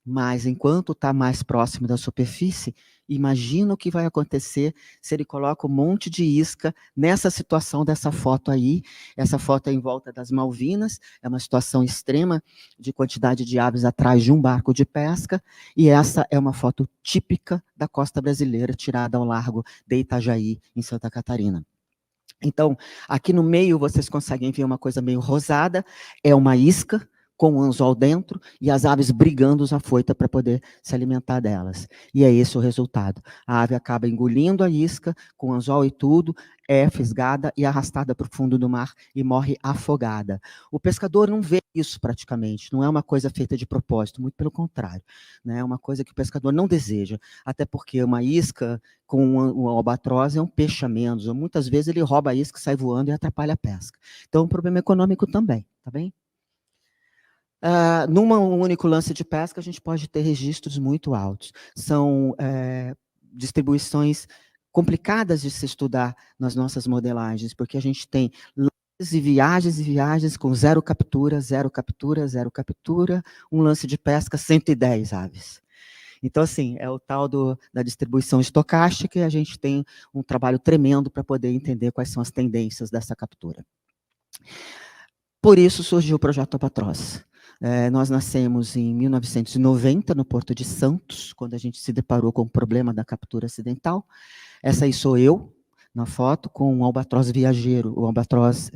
Mas, enquanto está mais próximo da superfície, imagina o que vai acontecer se ele coloca um monte de isca nessa situação dessa foto aí. Essa foto é em volta das Malvinas, é uma situação extrema de quantidade de aves atrás de um barco de pesca, e essa é uma foto típica da costa brasileira, tirada ao largo de Itajaí, em Santa Catarina. Então, aqui no meio vocês conseguem ver uma coisa meio rosada, é uma isca, com o anzol dentro, e as aves brigando os afoita para poder se alimentar delas. E é esse o resultado. A ave acaba engolindo a isca, com o anzol e tudo, é fisgada e arrastada para o fundo do mar e morre afogada. O pescador não vê isso praticamente, não é uma coisa feita de propósito, muito pelo contrário. Né? É uma coisa que o pescador não deseja, até porque uma isca com um albatroz é um peixe a menos, ou muitas vezes ele rouba a isca, sai voando e atrapalha a pesca. Então, é um problema econômico também, tá bem? Num único lance de pesca, a gente pode ter registros muito altos. São distribuições complicadas de se estudar nas nossas modelagens, porque a gente tem lances e viagens com 0 captura, 0 captura, 0 captura, um lance de pesca, 110 aves. Então, assim, é o tal da distribuição estocástica, e a gente tem um trabalho tremendo para poder entender quais são as tendências dessa captura. Por isso surgiu o Projeto Albatroz. Nós nascemos em 1990, no Porto de Santos, quando a gente se deparou com o problema da captura acidental. Essa aí sou eu, na foto, com um albatroz viajeiro, o albatroz,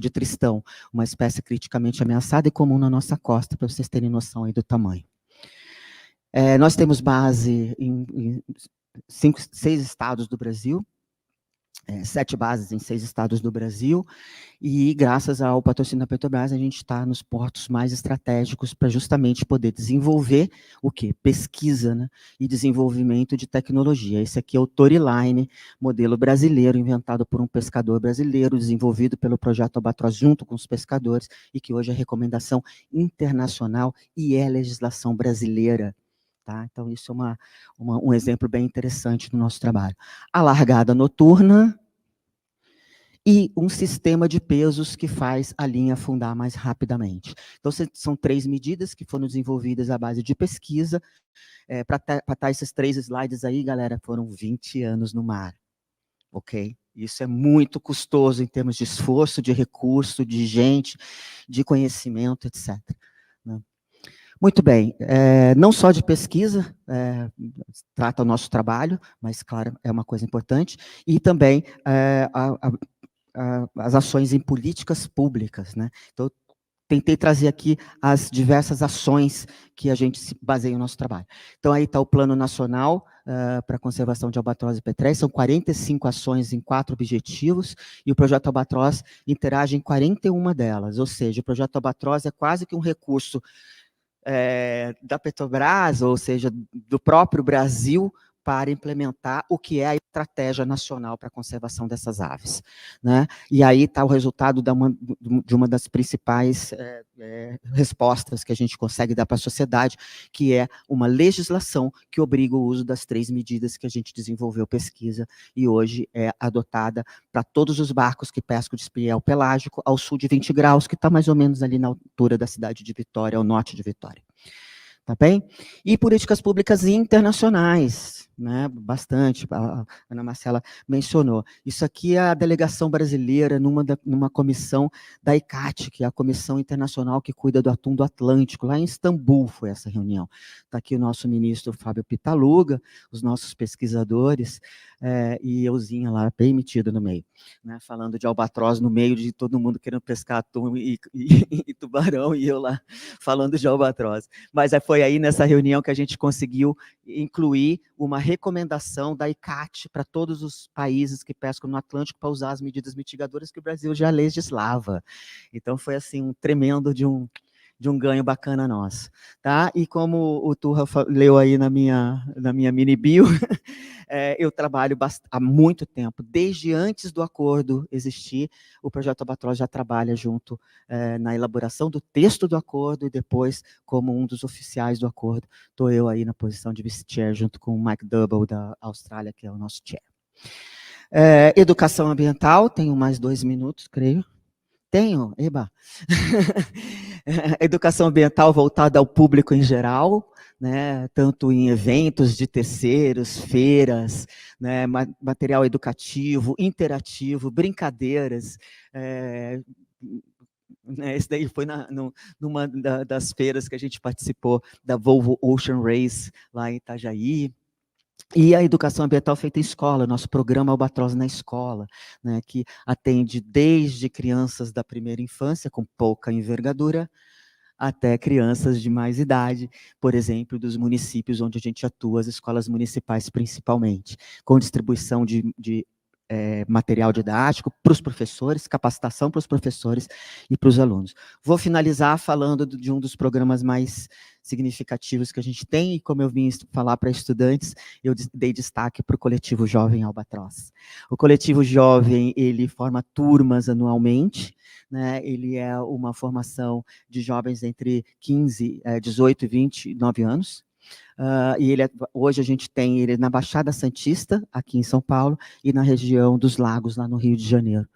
de Tristão, uma espécie criticamente ameaçada e comum na nossa costa, para vocês terem noção aí do tamanho. Nós temos base em 6 estados do Brasil, 7 bases em 6 estados do Brasil, e graças ao patrocínio da Petrobras, a gente está nos portos mais estratégicos para justamente poder desenvolver o quê? Pesquisa, né? E desenvolvimento de tecnologia. Esse aqui é o Toryline, modelo brasileiro, inventado por um pescador brasileiro, desenvolvido pelo Projeto Albatroz junto com os pescadores, e que hoje é recomendação internacional e é legislação brasileira. Tá? Então, isso é um exemplo bem interessante do nosso trabalho. A largada noturna e um sistema de pesos que faz a linha afundar mais rapidamente. Então, são 3 medidas que foram desenvolvidas à base de pesquisa. Para estar esses 3 slides aí, galera, foram 20 anos no mar. Ok? Isso é muito custoso em termos de esforço, de recurso, de gente, de conhecimento, etc. Né? Muito bem, não só de pesquisa trata o nosso trabalho, mas, claro, é uma coisa importante, e também as ações em políticas públicas, né? Então, tentei trazer aqui as diversas ações que a gente se baseia no nosso trabalho. Então, aí está o Plano Nacional para a Conservação de Albatroz e Petréis, são 45 ações em 4 objetivos, e o Projeto Albatroz interage em 41 delas, ou seja, o Projeto Albatroz é quase que um recurso da Petrobras, ou seja, do próprio Brasil, para implementar o que é a estratégia nacional para a conservação dessas aves. Né? E aí está o resultado de uma das principais respostas que a gente consegue dar para a sociedade, que é uma legislação que obriga o uso das 3 medidas que a gente desenvolveu pesquisa, e hoje é adotada para todos os barcos que pescam de espiel pelágico ao sul de 20 graus, que está mais ou menos ali na altura da cidade de Vitória, ao norte de Vitória. tá bem? E políticas públicas internacionais, né? Bastante, a Ana Marcela mencionou. Isso aqui é a delegação brasileira numa comissão da ICCAT, que é a Comissão Internacional que cuida do atum do Atlântico, lá em Istambul foi essa reunião. Está aqui o nosso ministro Fábio Pitaluga, os nossos pesquisadores, e euzinha lá, bem metida no meio, né? Falando de albatroz no meio de todo mundo querendo pescar atum e tubarão, e eu lá falando de albatroz. Mas foi aí nessa reunião que a gente conseguiu incluir uma recomendação da ICCAT para todos os países que pescam no Atlântico para usar as medidas mitigadoras que o Brasil já legislava. Então foi assim um tremendo de um ganho bacana nosso, tá? E como o Turra leu aí na minha mini bio, eu trabalho há muito tempo, desde antes do acordo existir, o Projeto Albatroz já trabalha junto na elaboração do texto do acordo e depois como um dos oficiais do acordo. Estou eu aí na posição de vice-chair, junto com o Mike Double da Austrália, que é o nosso chair. Educação ambiental, tenho mais 2 minutos, creio. Tenho, eba. Educação ambiental voltada ao público em geral, né, tanto em eventos de terceiros, feiras, né, material educativo, interativo, brincadeiras. Esse daí foi numa das feiras que a gente participou, da Volvo Ocean Race, lá em Itajaí. E a educação ambiental feita em escola, nosso programa Albatroz na Escola, né, que atende desde crianças da primeira infância, com pouca envergadura, até crianças de mais idade, por exemplo, dos municípios onde a gente atua, as escolas municipais principalmente, com distribuição de material didático para os professores, capacitação para os professores e para os alunos. Vou finalizar falando de um dos programas mais significativos que a gente tem, e como eu vim falar para estudantes, eu dei destaque para o Coletivo Jovem Albatroz. O Coletivo Jovem, ele forma turmas anualmente, né? Ele é uma formação de jovens entre 18 e 29 anos, e hoje a gente tem ele na Baixada Santista, aqui em São Paulo, e na região dos Lagos, lá no Rio de Janeiro,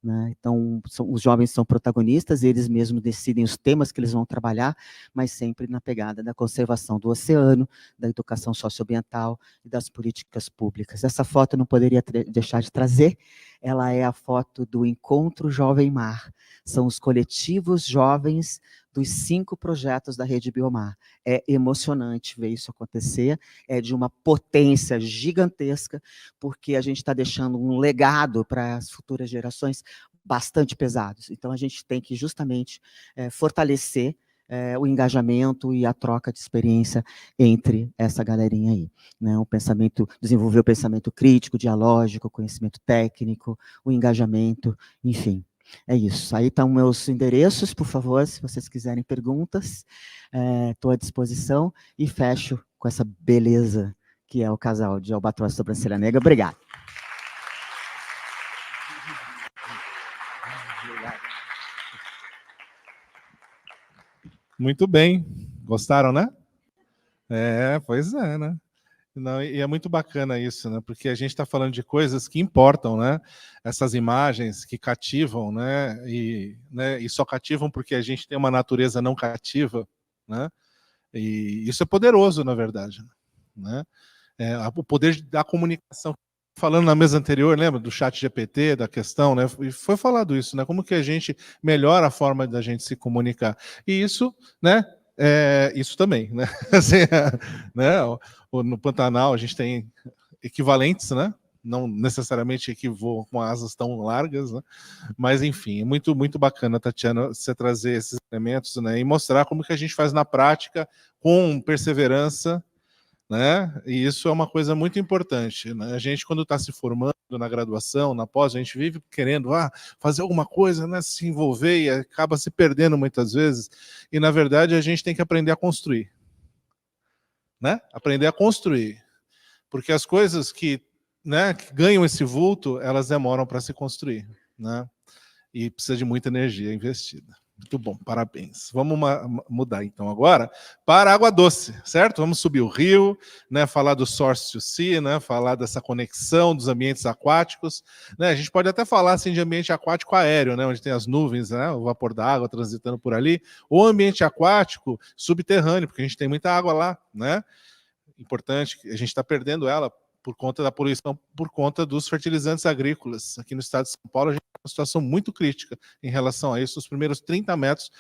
né? Então, os jovens são protagonistas, eles mesmos decidem os temas que eles vão trabalhar, mas sempre na pegada da conservação do oceano, da educação socioambiental e das políticas públicas. Essa foto eu não poderia deixar de trazer, ela é a foto do Encontro Jovem Mar, são os coletivos jovens dos 5 projetos da Rede Biomar. É emocionante ver isso acontecer, é de uma potência gigantesca, porque a gente está deixando um legado para as futuras gerações bastante pesados. Então, a gente tem que justamente fortalecer o engajamento e a troca de experiência entre essa galerinha aí, né? Desenvolver o pensamento crítico, dialógico, o conhecimento técnico, o engajamento, enfim. É isso. Aí estão meus endereços, por favor, se vocês quiserem perguntas, estou à disposição, e fecho com essa beleza que é o casal de Albatroz e Sobrancelha Negra. Obrigado. Muito bem. Gostaram, né? Pois é, né? Não, e é muito bacana isso, né? Porque a gente está falando de coisas que importam, né? Essas imagens que cativam, né? E só cativam porque a gente tem uma natureza não cativa, né? E isso é poderoso, na verdade, né? O poder da comunicação. Falando na mesa anterior, lembra do chat GPT, da questão, né? E foi falado isso, né? Como que a gente melhora a forma da gente se comunicar. E isso, né? Isso também, né? Assim, né? No Pantanal a gente tem equivalentes, né? Não necessariamente que voam com asas tão largas, né? Mas enfim, é muito, muito bacana, Tatiana, você trazer esses elementos, né? E mostrar como que a gente faz na prática, com perseverança, né? E isso é uma coisa muito importante, né? A gente, quando está se formando na graduação, na pós, a gente vive querendo fazer alguma coisa, né? Se envolver, e acaba se perdendo muitas vezes. E, na verdade, a gente tem que aprender a construir, né? Aprender a construir. Porque as coisas que ganham esse vulto, elas demoram para se construir, né? E precisa de muita energia investida. Muito bom, parabéns. Vamos mudar então agora para água doce, certo? Vamos subir o rio, né, falar do source to sea, né, falar dessa conexão dos ambientes aquáticos. Né, a gente pode até falar assim, de ambiente aquático aéreo, né, onde tem as nuvens, né, o vapor da água transitando por ali, ou ambiente aquático subterrâneo, porque a gente tem muita água lá. Né? Importante, a gente está perdendo ela por conta da poluição, por conta dos fertilizantes agrícolas. Aqui no estado de São Paulo, a gente tem uma situação muito crítica em relação a isso, os primeiros 30 metros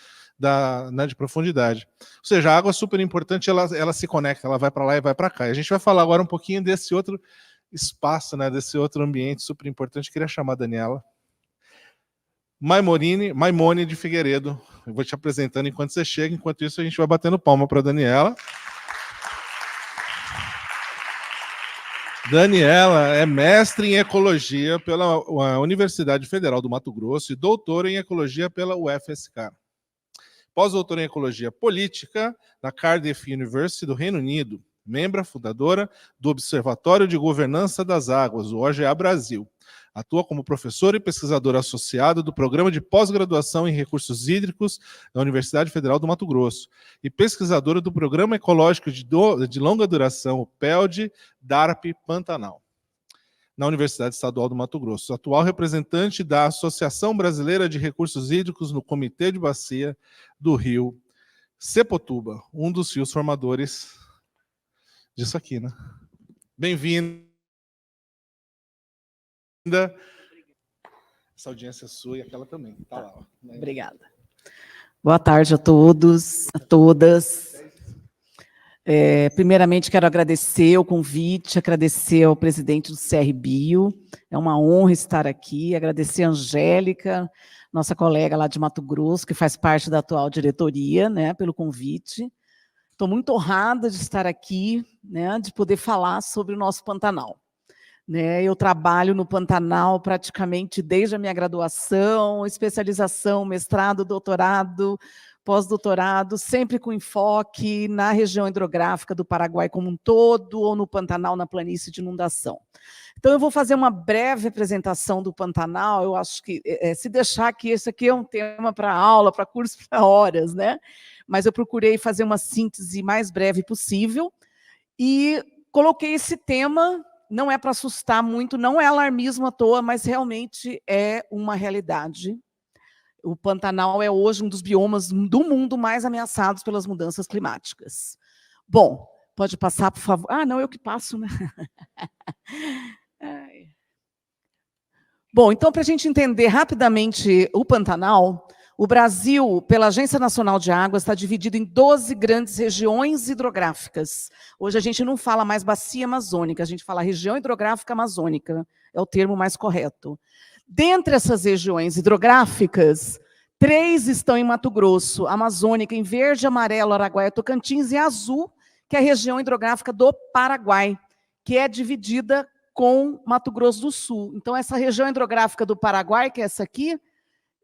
né, de profundidade. Ou seja, a água é super importante, ela se conecta, ela vai para lá e vai para cá. E a gente vai falar agora um pouquinho desse outro espaço, né, desse outro ambiente super importante. Eu queria chamar a Daniela Maimone de Figueiredo. Eu vou te apresentando enquanto você chega, enquanto isso a gente vai batendo palma para a Daniela. Daniela é mestre em ecologia pela Universidade Federal do Mato Grosso e doutora em ecologia pela UFSC. Pós-doutora em ecologia política na Cardiff University do Reino Unido, membro fundadora do Observatório de Governança das Águas, o OGA Brasil. Atua como professora e pesquisadora associada do Programa de Pós-Graduação em Recursos Hídricos da Universidade Federal do Mato Grosso e pesquisadora do Programa Ecológico de Longa Duração, o PELD, DARP Pantanal, na Universidade Estadual do Mato Grosso. Atual representante da Associação Brasileira de Recursos Hídricos no Comitê de Bacia do Rio Sepotuba, um dos rios formadores disso aqui, né? Bem-vindo. Essa audiência é sua e aquela também. Tá lá, ó. Obrigada. Boa tarde a todos, a todas. Primeiramente, quero agradecer o convite, agradecer ao presidente do CRBio. É uma honra estar aqui. Agradecer a Angélica, nossa colega lá de Mato Grosso, que faz parte da atual diretoria, né, pelo convite. Estou muito honrada de estar aqui, né, de poder falar sobre o nosso Pantanal. Né, eu trabalho no Pantanal praticamente desde a minha graduação, especialização, mestrado, doutorado, pós-doutorado, sempre com enfoque na região hidrográfica do Paraguai como um todo, ou no Pantanal, na planície de inundação. Então, eu vou fazer uma breve apresentação do Pantanal. Eu acho que, se deixar que esse aqui é um tema para aula, para curso, para horas, né? Mas eu procurei fazer uma síntese mais breve possível e coloquei esse tema. Não é para assustar muito, não é alarmismo à toa, mas realmente é uma realidade. O Pantanal é hoje um dos biomas do mundo mais ameaçados pelas mudanças climáticas. Bom, pode passar, por favor. Ah, não, eu que passo, né? Bom, então, para a gente entender rapidamente o Pantanal, o Brasil, pela Agência Nacional de Águas, está dividido em 12 grandes regiões hidrográficas. Hoje a gente não fala mais bacia amazônica, a gente fala região hidrográfica amazônica, é o termo mais correto. Dentre essas regiões hidrográficas, 3 estão em Mato Grosso, amazônica em verde, amarelo, Araguaia, Tocantins, e azul, que é a região hidrográfica do Paraguai, que é dividida com Mato Grosso do Sul. Então, essa região hidrográfica do Paraguai, que é essa aqui,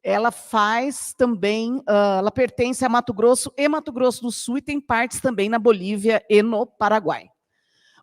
ela faz também, ela pertence a Mato Grosso e Mato Grosso do Sul, e tem partes também na Bolívia e no Paraguai.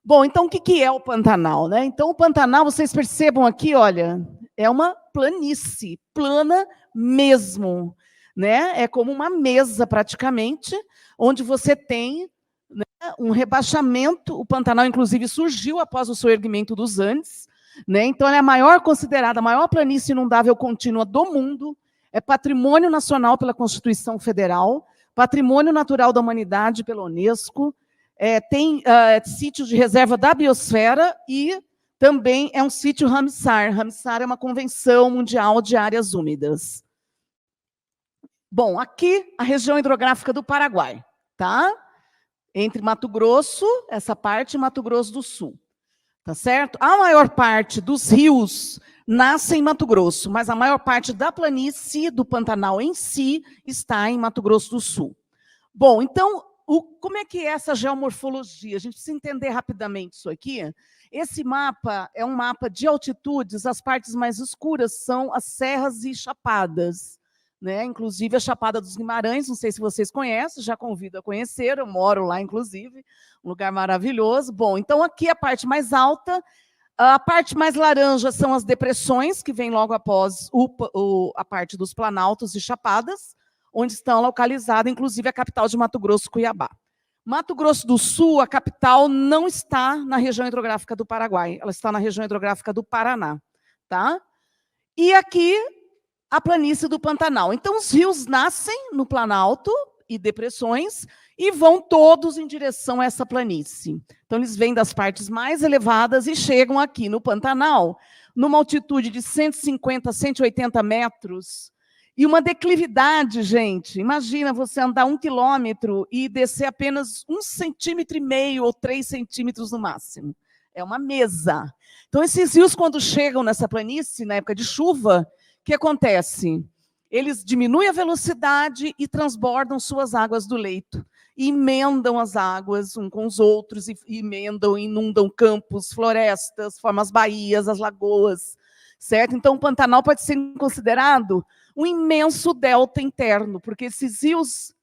Bom, então, o que é o Pantanal, né? Então, o Pantanal, vocês percebam aqui, olha, é uma planície, plana mesmo, né? É como uma mesa, praticamente, onde você tem, né, um rebaixamento. O Pantanal, inclusive, surgiu após o soerguimento dos Andes, né? Então, ela é a maior considerada, a maior planície inundável contínua do mundo, é patrimônio nacional pela Constituição Federal, patrimônio natural da humanidade pela Unesco, tem sítio de reserva da biosfera e também é um sítio Ramsar. Ramsar é uma convenção mundial de áreas úmidas. Bom, aqui a região hidrográfica do Paraguai, tá? Entre Mato Grosso, essa parte, e Mato Grosso do Sul. Tá certo? A maior parte dos rios nasce em Mato Grosso, mas a maior parte da planície do Pantanal em si está em Mato Grosso do Sul. Bom, então, como é que é essa geomorfologia? A gente precisa entender rapidamente isso aqui. Esse mapa é um mapa de altitudes, as partes mais escuras são as serras e chapadas, né? Inclusive a Chapada dos Guimarães, não sei se vocês conhecem, já convido a conhecer, eu moro lá, inclusive, um lugar maravilhoso. Bom, então aqui a parte mais alta, a parte mais laranja são as depressões, que vem logo após a parte dos planaltos e chapadas, onde estão localizadas, inclusive a capital de Mato Grosso, Cuiabá. Mato Grosso do Sul, a capital, não está na região hidrográfica do Paraguai, ela está na região hidrográfica do Paraná. Tá? E aqui, a planície do Pantanal. Então, os rios nascem no Planalto e depressões e vão todos em direção a essa planície. Então, eles vêm das partes mais elevadas e chegam aqui no Pantanal, numa altitude de 150 a 180 metros, e uma declividade, gente. Imagina você andar 1 quilômetro e descer apenas 1,5 centímetro ou 3 centímetros no máximo. É uma mesa. Então, esses rios, quando chegam nessa planície, na época de chuva, o que acontece? Eles diminuem a velocidade e transbordam suas águas do leito. E emendam as águas uns com os outros, e emendam, inundam campos, florestas, formam as baías, as lagoas, certo? Então, o Pantanal pode ser considerado um imenso delta interno, porque esses rios,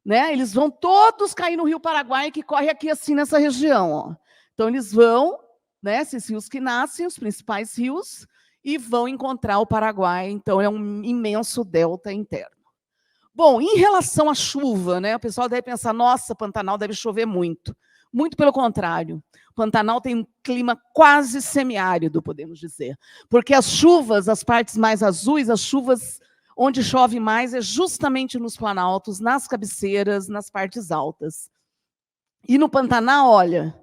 né, eles vão todos cair no Rio Paraguai, que corre aqui assim nessa região. Ó. Então, eles vão, né, esses rios que nascem, os principais rios, e vão encontrar o Paraguai. Então, é um imenso delta interno. Bom, em relação à chuva, né, o pessoal deve pensar, nossa, Pantanal deve chover muito. Muito pelo contrário. O Pantanal tem um clima quase semiárido, podemos dizer. Porque as chuvas, as partes mais azuis, as chuvas onde chove mais é justamente nos planaltos, nas cabeceiras, nas partes altas. E no Pantanal, olha,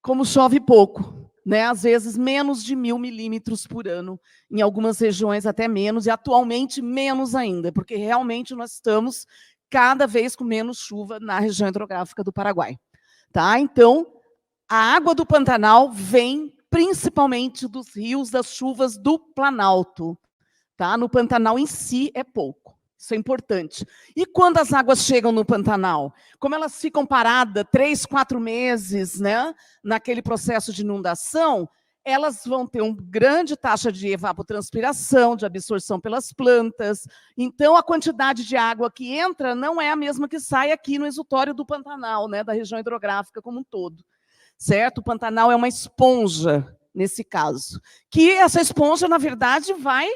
como chove pouco, né? Às vezes menos de 1.000 milímetros por ano, em algumas regiões até menos, e atualmente menos ainda, porque realmente nós estamos cada vez com menos chuva na região hidrográfica do Paraguai. Tá? Então, a água do Pantanal vem principalmente dos rios, das chuvas do Planalto. Tá? No Pantanal em si é pouco. Isso é importante. E quando as águas chegam no Pantanal? Como elas ficam paradas 3, 4 meses, né, naquele processo de inundação, elas vão ter uma grande taxa de evapotranspiração, de absorção pelas plantas. Então, a quantidade de água que entra não é a mesma que sai aqui no exutório do Pantanal, né, da região hidrográfica como um todo. Certo? O Pantanal é uma esponja, nesse caso. Que essa esponja, na verdade, vai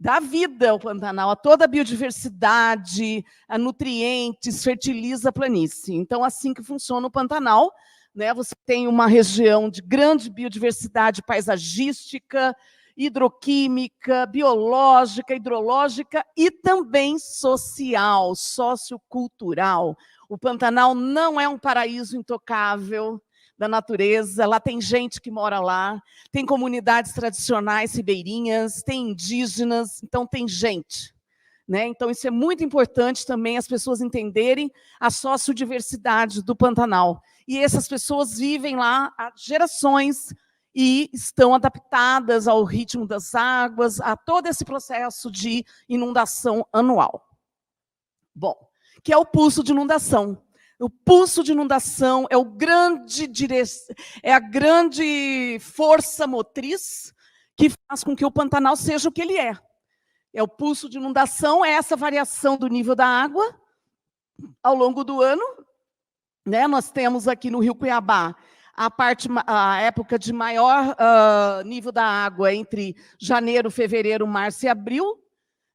dar vida ao Pantanal, a toda a biodiversidade, a nutrientes, fertiliza a planície. Então, assim que funciona o Pantanal, né, você tem uma região de grande biodiversidade paisagística, hidroquímica, biológica, hidrológica e também social, sociocultural. O Pantanal não é um paraíso intocável da natureza, lá tem gente que mora lá, tem comunidades tradicionais ribeirinhas, tem indígenas, então tem gente. Né? Então, isso é muito importante também as pessoas entenderem a sociodiversidade do Pantanal. E essas pessoas vivem lá há gerações e estão adaptadas ao ritmo das águas, a todo esse processo de inundação anual. Bom, que é o pulso de inundação. O pulso de inundação é a grande força motriz que faz com que o Pantanal seja o que ele é. É o pulso de inundação, é essa variação do nível da água ao longo do ano. Né? Nós temos aqui no Rio Cuiabá a época de maior nível da água entre janeiro, fevereiro, março e abril,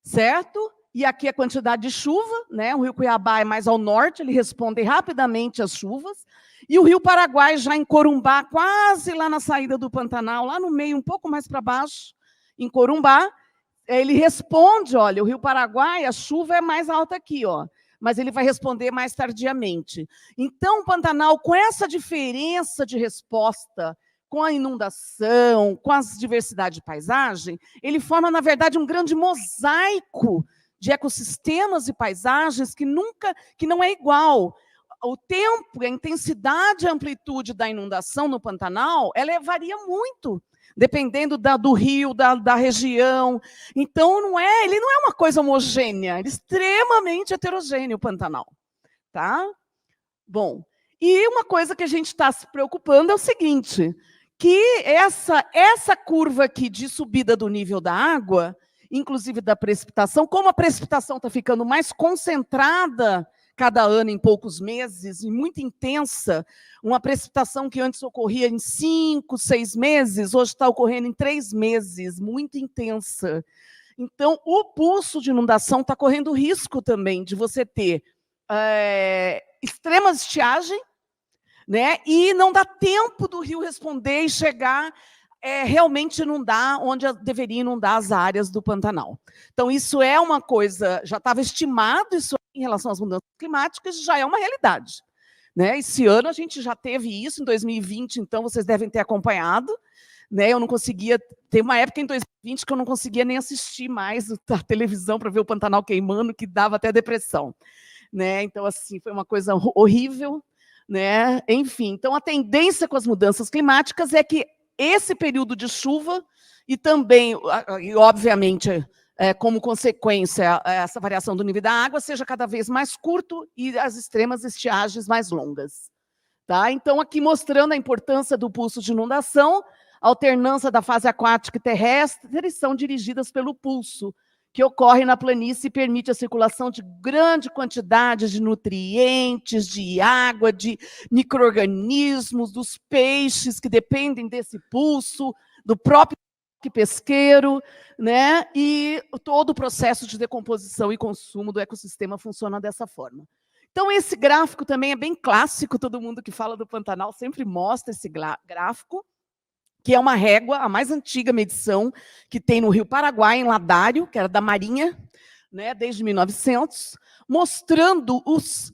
certo? E aqui a quantidade de chuva, né? O Rio Cuiabá é mais ao norte, ele responde rapidamente às chuvas. E o Rio Paraguai, já em Corumbá, quase lá na saída do Pantanal, lá no meio, um pouco mais para baixo, em Corumbá, ele responde, olha, o Rio Paraguai, a chuva é mais alta aqui, ó, mas ele vai responder mais tardiamente. Então, o Pantanal, com essa diferença de resposta, com a inundação, com a diversidade de paisagem, ele forma, na verdade, um grande mosaico de ecossistemas e paisagens que não é igual. O tempo, a intensidade e a amplitude da inundação no Pantanal, ela varia muito, dependendo do rio, da região. Então, ele não é uma coisa homogênea, ele é extremamente heterogêneo, o Pantanal. Tá? Bom, e uma coisa que a gente está se preocupando é o seguinte, que essa curva aqui de subida do nível da água, inclusive da precipitação, como a precipitação está ficando mais concentrada cada ano em poucos meses, e muito intensa, uma precipitação que antes ocorria em 5, 6 meses, hoje está ocorrendo em 3 meses, muito intensa. Então, o pulso de inundação está correndo risco também de você ter extrema estiagem, né? E não dá tempo do rio responder e chegar realmente inundar onde deveria inundar as áreas do Pantanal. Então, isso é uma coisa, já estava estimado isso em relação às mudanças climáticas, já é uma realidade. Né? Esse ano a gente já teve isso, em 2020, então vocês devem ter acompanhado. Né? Eu não conseguia, tem uma época em 2020 que eu não conseguia nem assistir mais a televisão para ver o Pantanal queimando, que dava até depressão. Né? Então, assim, foi uma coisa horrível. Né? Enfim, então a tendência com as mudanças climáticas é que esse período de chuva e também, e obviamente, como consequência, essa variação do nível da água seja cada vez mais curto e as extremas estiagens mais longas. Tá? Então, aqui mostrando a importância do pulso de inundação, a alternância da fase aquática e terrestre são dirigidas pelo pulso, que ocorre na planície e permite a circulação de grande quantidade de nutrientes, de água, de micro-organismos, dos peixes que dependem desse pulso, do próprio pesqueiro, né? E todo o processo de decomposição e consumo do ecossistema funciona dessa forma. Então, esse gráfico também é bem clássico, todo mundo que fala do Pantanal sempre mostra esse gráfico, que é uma régua, a mais antiga medição que tem no Rio Paraguai, em Ladário, que era da Marinha, né, desde 1900, mostrando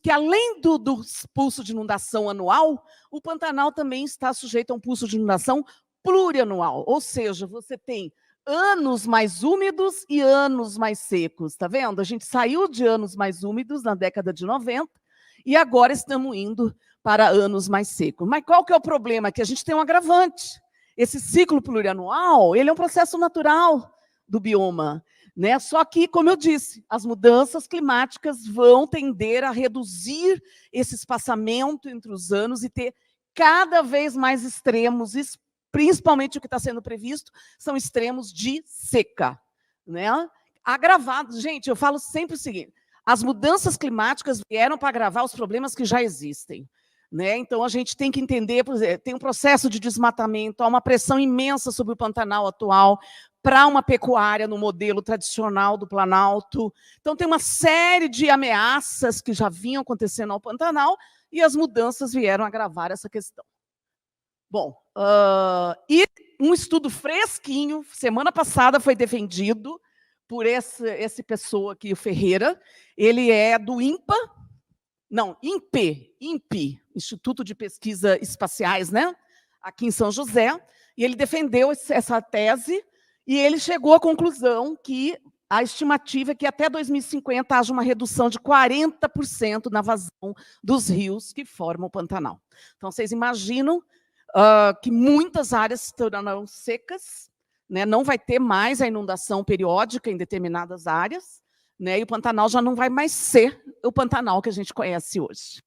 que, além do pulso de inundação anual, o Pantanal também está sujeito a um pulso de inundação plurianual, ou seja, você tem anos mais úmidos e anos mais secos, tá vendo? A gente saiu de anos mais úmidos na década de 90 e agora estamos indo para anos mais secos. Mas qual que é o problema? Que a gente tem um agravante. Esse ciclo plurianual, ele é um processo natural do bioma, né? Só que, como eu disse, as mudanças climáticas vão tender a reduzir esse espaçamento entre os anos e ter cada vez mais extremos, principalmente o que está sendo previsto, são extremos de seca, né? Agravados. Gente, eu falo sempre o seguinte, as mudanças climáticas vieram para agravar os problemas que já existem. Né? Então, a gente tem que entender, por exemplo, tem um processo de desmatamento, há uma pressão imensa sobre o Pantanal atual para uma pecuária no modelo tradicional do Planalto. Então, tem uma série de ameaças que já vinham acontecendo ao Pantanal e as mudanças vieram agravar essa questão. Bom, e um estudo fresquinho, semana passada foi defendido por esse pessoa aqui, o Ferreira, ele é do INPE, Instituto de Pesquisa Espaciais, né? Aqui em São José, e ele defendeu essa tese, e ele chegou à conclusão que a estimativa é que até 2050 haja uma redução de 40% na vazão dos rios que formam o Pantanal. Então, vocês imaginam que muitas áreas se tornarão secas, né? Não vai ter mais a inundação periódica em determinadas áreas, né? E o Pantanal já não vai mais ser o Pantanal que a gente conhece hoje.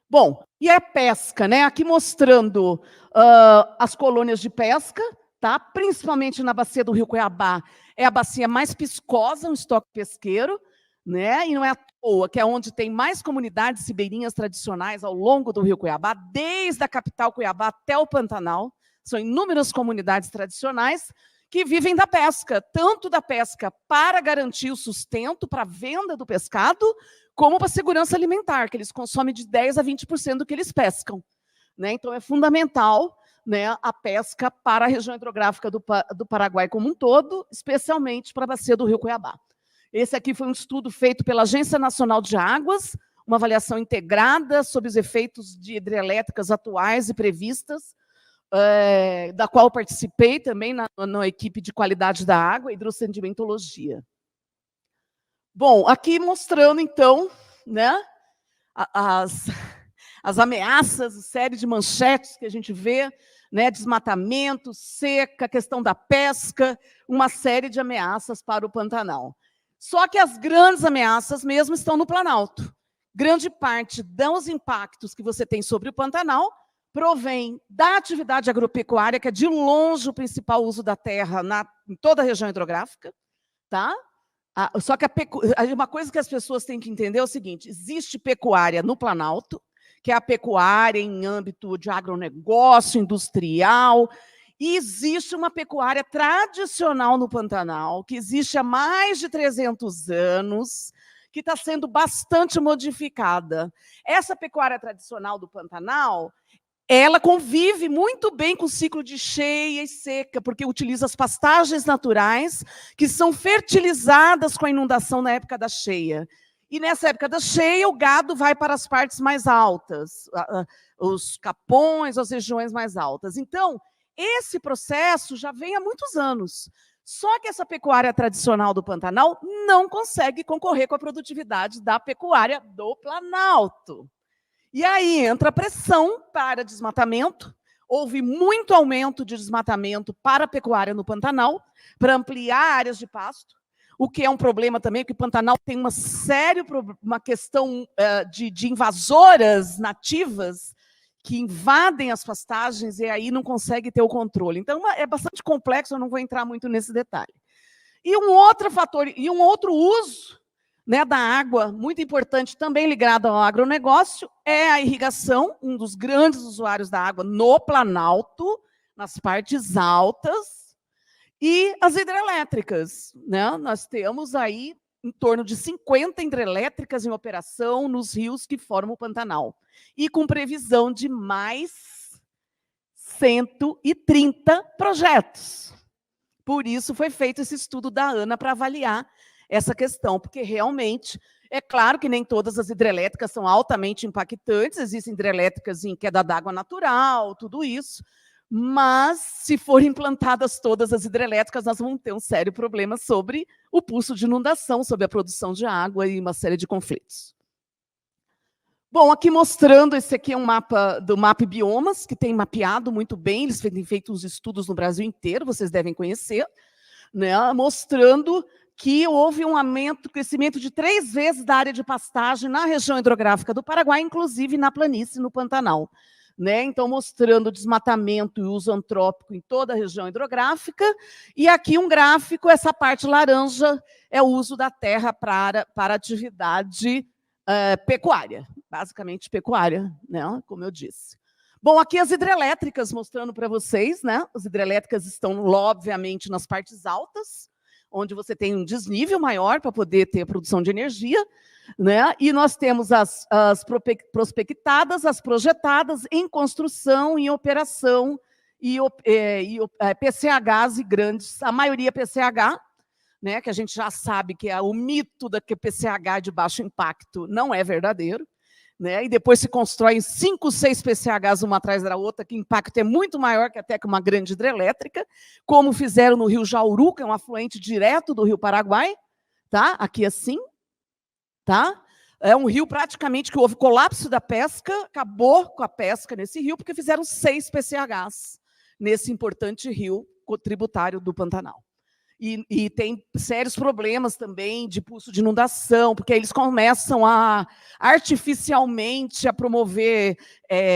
Bom, e a pesca, né? Aqui mostrando as colônias de pesca, tá? Principalmente na bacia do Rio Cuiabá, é a bacia mais piscosa, um estoque pesqueiro, né? E não é à toa que é onde tem mais comunidades ribeirinhas tradicionais ao longo do Rio Cuiabá, desde a capital Cuiabá até o Pantanal, são inúmeras comunidades tradicionais que vivem da pesca, tanto da pesca para garantir o sustento, para a venda do pescado, como para a segurança alimentar, que eles consomem de 10% a 20% do que eles pescam. Né? Então, é fundamental, né, a pesca para a região hidrográfica do Paraguai como um todo, especialmente para a bacia do Rio Cuiabá. Esse aqui foi um estudo feito pela Agência Nacional de Águas, uma avaliação integrada sobre os efeitos de hidrelétricas atuais e previstas, da qual participei também na equipe de qualidade da água e hidrossedimentologia. Bom, aqui mostrando, então, né, as ameaças, série de manchetes que a gente vê, né, desmatamento, seca, questão da pesca, uma série de ameaças para o Pantanal. Só que as grandes ameaças mesmo estão no Planalto. Grande parte dos impactos que você tem sobre o Pantanal provém da atividade agropecuária, que é de longe o principal uso da terra em toda a região hidrográfica, tá? Só que uma coisa que as pessoas têm que entender é o seguinte, existe pecuária no Planalto, que é a pecuária em âmbito de agronegócio, industrial, E existe uma pecuária tradicional no Pantanal, que existe há mais de 300 anos, que está sendo bastante modificada. Essa pecuária tradicional do Pantanal, ela convive muito bem com o ciclo de cheia e seca, porque utiliza as pastagens naturais, que são fertilizadas com a inundação na época da cheia. E nessa época da cheia, o gado vai para as partes mais altas, os capões, as regiões mais altas. Então, esse processo já vem há muitos anos. Só que essa pecuária tradicional do Pantanal não consegue concorrer com a produtividade da pecuária do Planalto. E aí entra a pressão para desmatamento. Houve muito aumento de desmatamento para a pecuária no Pantanal, para ampliar áreas de pasto, o que é um problema também, porque o Pantanal tem uma questão de invasoras nativas que invadem as pastagens e aí não consegue ter o controle. Então, é bastante complexo, eu não vou entrar muito nesse detalhe. E um outro fator, e um outro uso, né, da água, muito importante, também ligado ao agronegócio, é a irrigação, um dos grandes usuários da água no Planalto, nas partes altas, e as hidrelétricas, né? Nós temos aí em torno de 50 hidrelétricas em operação nos rios que formam o Pantanal, e com previsão de mais 130 projetos. Por isso foi feito esse estudo da ANA para avaliar essa questão, porque realmente, é claro que nem todas as hidrelétricas são altamente impactantes, existem hidrelétricas em queda d'água natural, tudo isso, mas se forem implantadas todas as hidrelétricas, nós vamos ter um sério problema sobre o pulso de inundação, sobre a produção de água e uma série de conflitos. Bom, aqui mostrando, esse aqui é um mapa do MAP Biomas, que tem mapeado muito bem, eles têm feito uns estudos no Brasil inteiro, vocês devem conhecer, né, mostrando que houve um crescimento de 3 vezes da área de pastagem na região hidrográfica do Paraguai, inclusive na planície, no Pantanal. Né? Então, mostrando desmatamento e uso antrópico em toda a região hidrográfica. E aqui um gráfico, essa parte laranja é o uso da terra para atividade pecuária, basicamente pecuária, né? Como eu disse. Bom, aqui as hidrelétricas, mostrando para vocês, né? As hidrelétricas estão, obviamente, nas partes altas, onde você tem um desnível maior para poder ter a produção de energia, né? E nós temos as prospectadas, as projetadas, em construção, em operação, e PCHs e grandes, a maioria PCH, né? Que a gente já sabe que o mito da que PCH de baixo impacto não é verdadeiro, né? E depois se constroem 5, 6 PCHs uma atrás da outra, que o impacto é muito maior que até que uma grande hidrelétrica, como fizeram no Rio Jauru, que é um afluente direto do Rio Paraguai, tá? Aqui assim, tá? É um rio praticamente que houve colapso da pesca, acabou com a pesca nesse rio, porque fizeram 6 PCHs nesse importante rio tributário do Pantanal. E tem sérios problemas também de pulso de inundação, porque eles começam a artificialmente a promover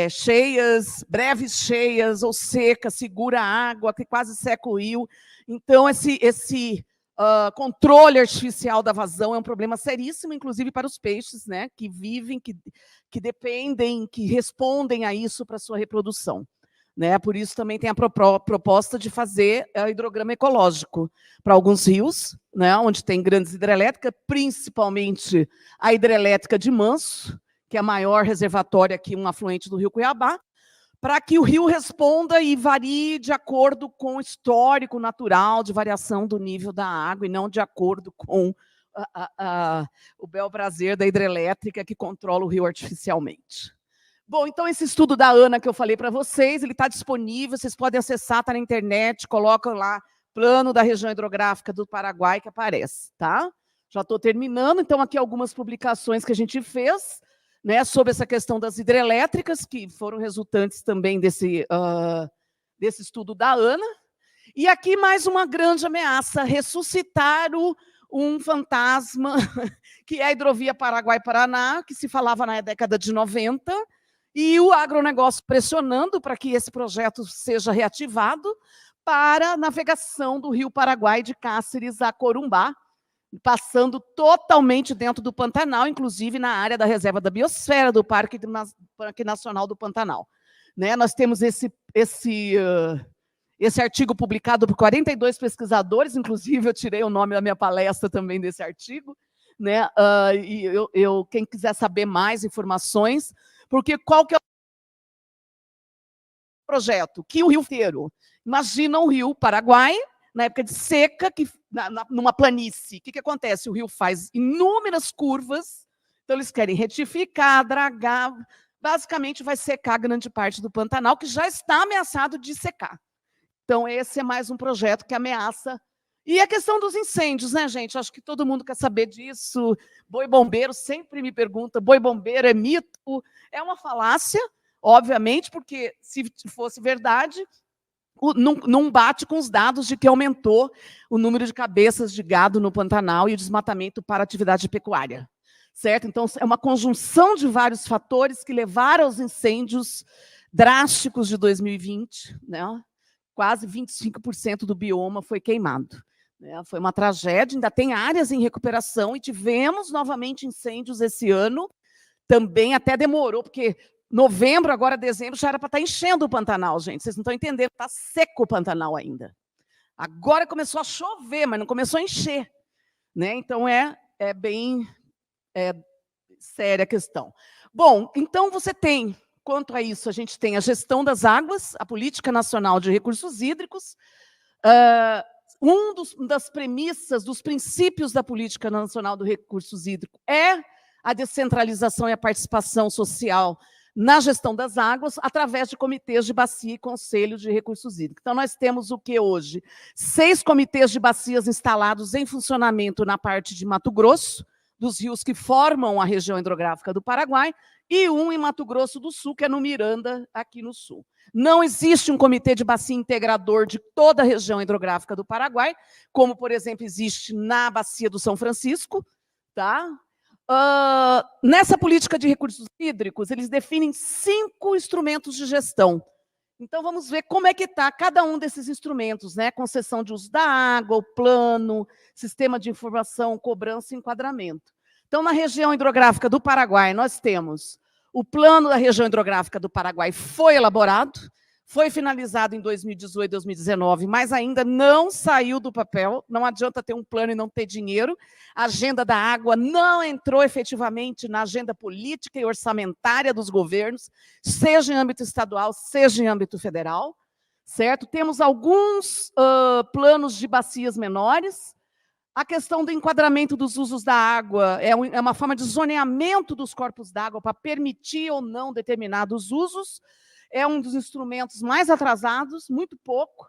cheias, breves cheias ou seca, segura a água, que quase seca o rio. Então, esse controle artificial da vazão é um problema seríssimo, inclusive para os peixes, né, que vivem, que dependem, que respondem a isso para a sua reprodução. Né? Por isso também tem a proposta de fazer hidrograma ecológico para alguns rios, né? Onde tem grandes hidrelétricas, principalmente a hidrelétrica de Manso, que é a maior reservatória aqui, um afluente do rio Cuiabá, para que o rio responda e varie de acordo com o histórico natural de variação do nível da água e não de acordo com o bel prazer da hidrelétrica que controla o rio artificialmente. Bom, então esse estudo da ANA que eu falei para vocês, ele está disponível, vocês podem acessar, está na internet, colocam lá, plano da região hidrográfica do Paraguai que aparece, tá? Já estou terminando, então aqui algumas publicações que a gente fez, né, sobre essa questão das hidrelétricas, que foram resultantes também desse estudo da ANA. E aqui mais uma grande ameaça, ressuscitar um fantasma, que é a hidrovia Paraguai-Paraná, que se falava na década de 90, e o agronegócio pressionando para que esse projeto seja reativado para a navegação do rio Paraguai de Cáceres a Corumbá, passando totalmente dentro do Pantanal, inclusive na área da reserva da biosfera do Parque Nacional do Pantanal. Né? Nós temos esse Esse artigo publicado por 42 pesquisadores, inclusive eu tirei o nome da minha palestra também desse artigo, né? E quem quiser saber mais informações, porque qual que é o projeto? Que o rio inteiro, imagina o rio Paraguai, na época de seca, numa planície, o que acontece? O rio faz inúmeras curvas, então eles querem retificar, dragar, basicamente vai secar grande parte do Pantanal, que já está ameaçado de secar. Então, esse é mais um projeto que ameaça. E a questão dos incêndios, né, gente? Acho que todo mundo quer saber disso. Boi bombeiro sempre me pergunta, boi bombeiro é mito? É uma falácia, obviamente, porque se fosse verdade, não bate com os dados de que aumentou o número de cabeças de gado no Pantanal e o desmatamento para atividade pecuária, certo? Então, é uma conjunção de vários fatores que levaram aos incêndios drásticos de 2020, né? Quase 25% do bioma foi queimado. Né? Foi uma tragédia, ainda tem áreas em recuperação e tivemos novamente incêndios esse ano, também até demorou, porque novembro, agora dezembro, já era para estar enchendo o Pantanal, gente. Vocês não estão entendendo, está seco o Pantanal ainda. Agora começou a chover, mas não começou a encher. Né? Então, é bem séria a questão. Bom, então você tem, quanto a isso, a gente tem a gestão das águas, a Política Nacional de Recursos Hídricos. Das premissas, dos princípios da Política Nacional de Recursos Hídricos é a descentralização e a participação social na gestão das águas, através de comitês de bacia e conselho de recursos hídricos. Então, nós temos o que hoje? 6 comitês de bacias instalados em funcionamento na parte de Mato Grosso, dos rios que formam a região hidrográfica do Paraguai, e um em Mato Grosso do Sul, que é no Miranda, aqui no Sul. Não existe um comitê de bacia integrador de toda a região hidrográfica do Paraguai, como, por exemplo, existe na bacia do São Francisco, tá? Nessa política de recursos hídricos, eles definem 5 instrumentos de gestão. Então, vamos ver como é que está cada um desses instrumentos, né? Concessão de uso da água, o plano, sistema de informação, cobrança e enquadramento. Então, na região hidrográfica do Paraguai, nós temos o plano da região hidrográfica do Paraguai foi elaborado, foi finalizado em 2018, 2019, mas ainda não saiu do papel. Não adianta ter um plano e não ter dinheiro. A agenda da água não entrou efetivamente na agenda política e orçamentária dos governos, seja em âmbito estadual, seja em âmbito federal, certo? Temos alguns planos de bacias menores. A questão do enquadramento dos usos da água é uma forma de zoneamento dos corpos d'água para permitir ou não determinados usos. É um dos instrumentos mais atrasados, muito pouco.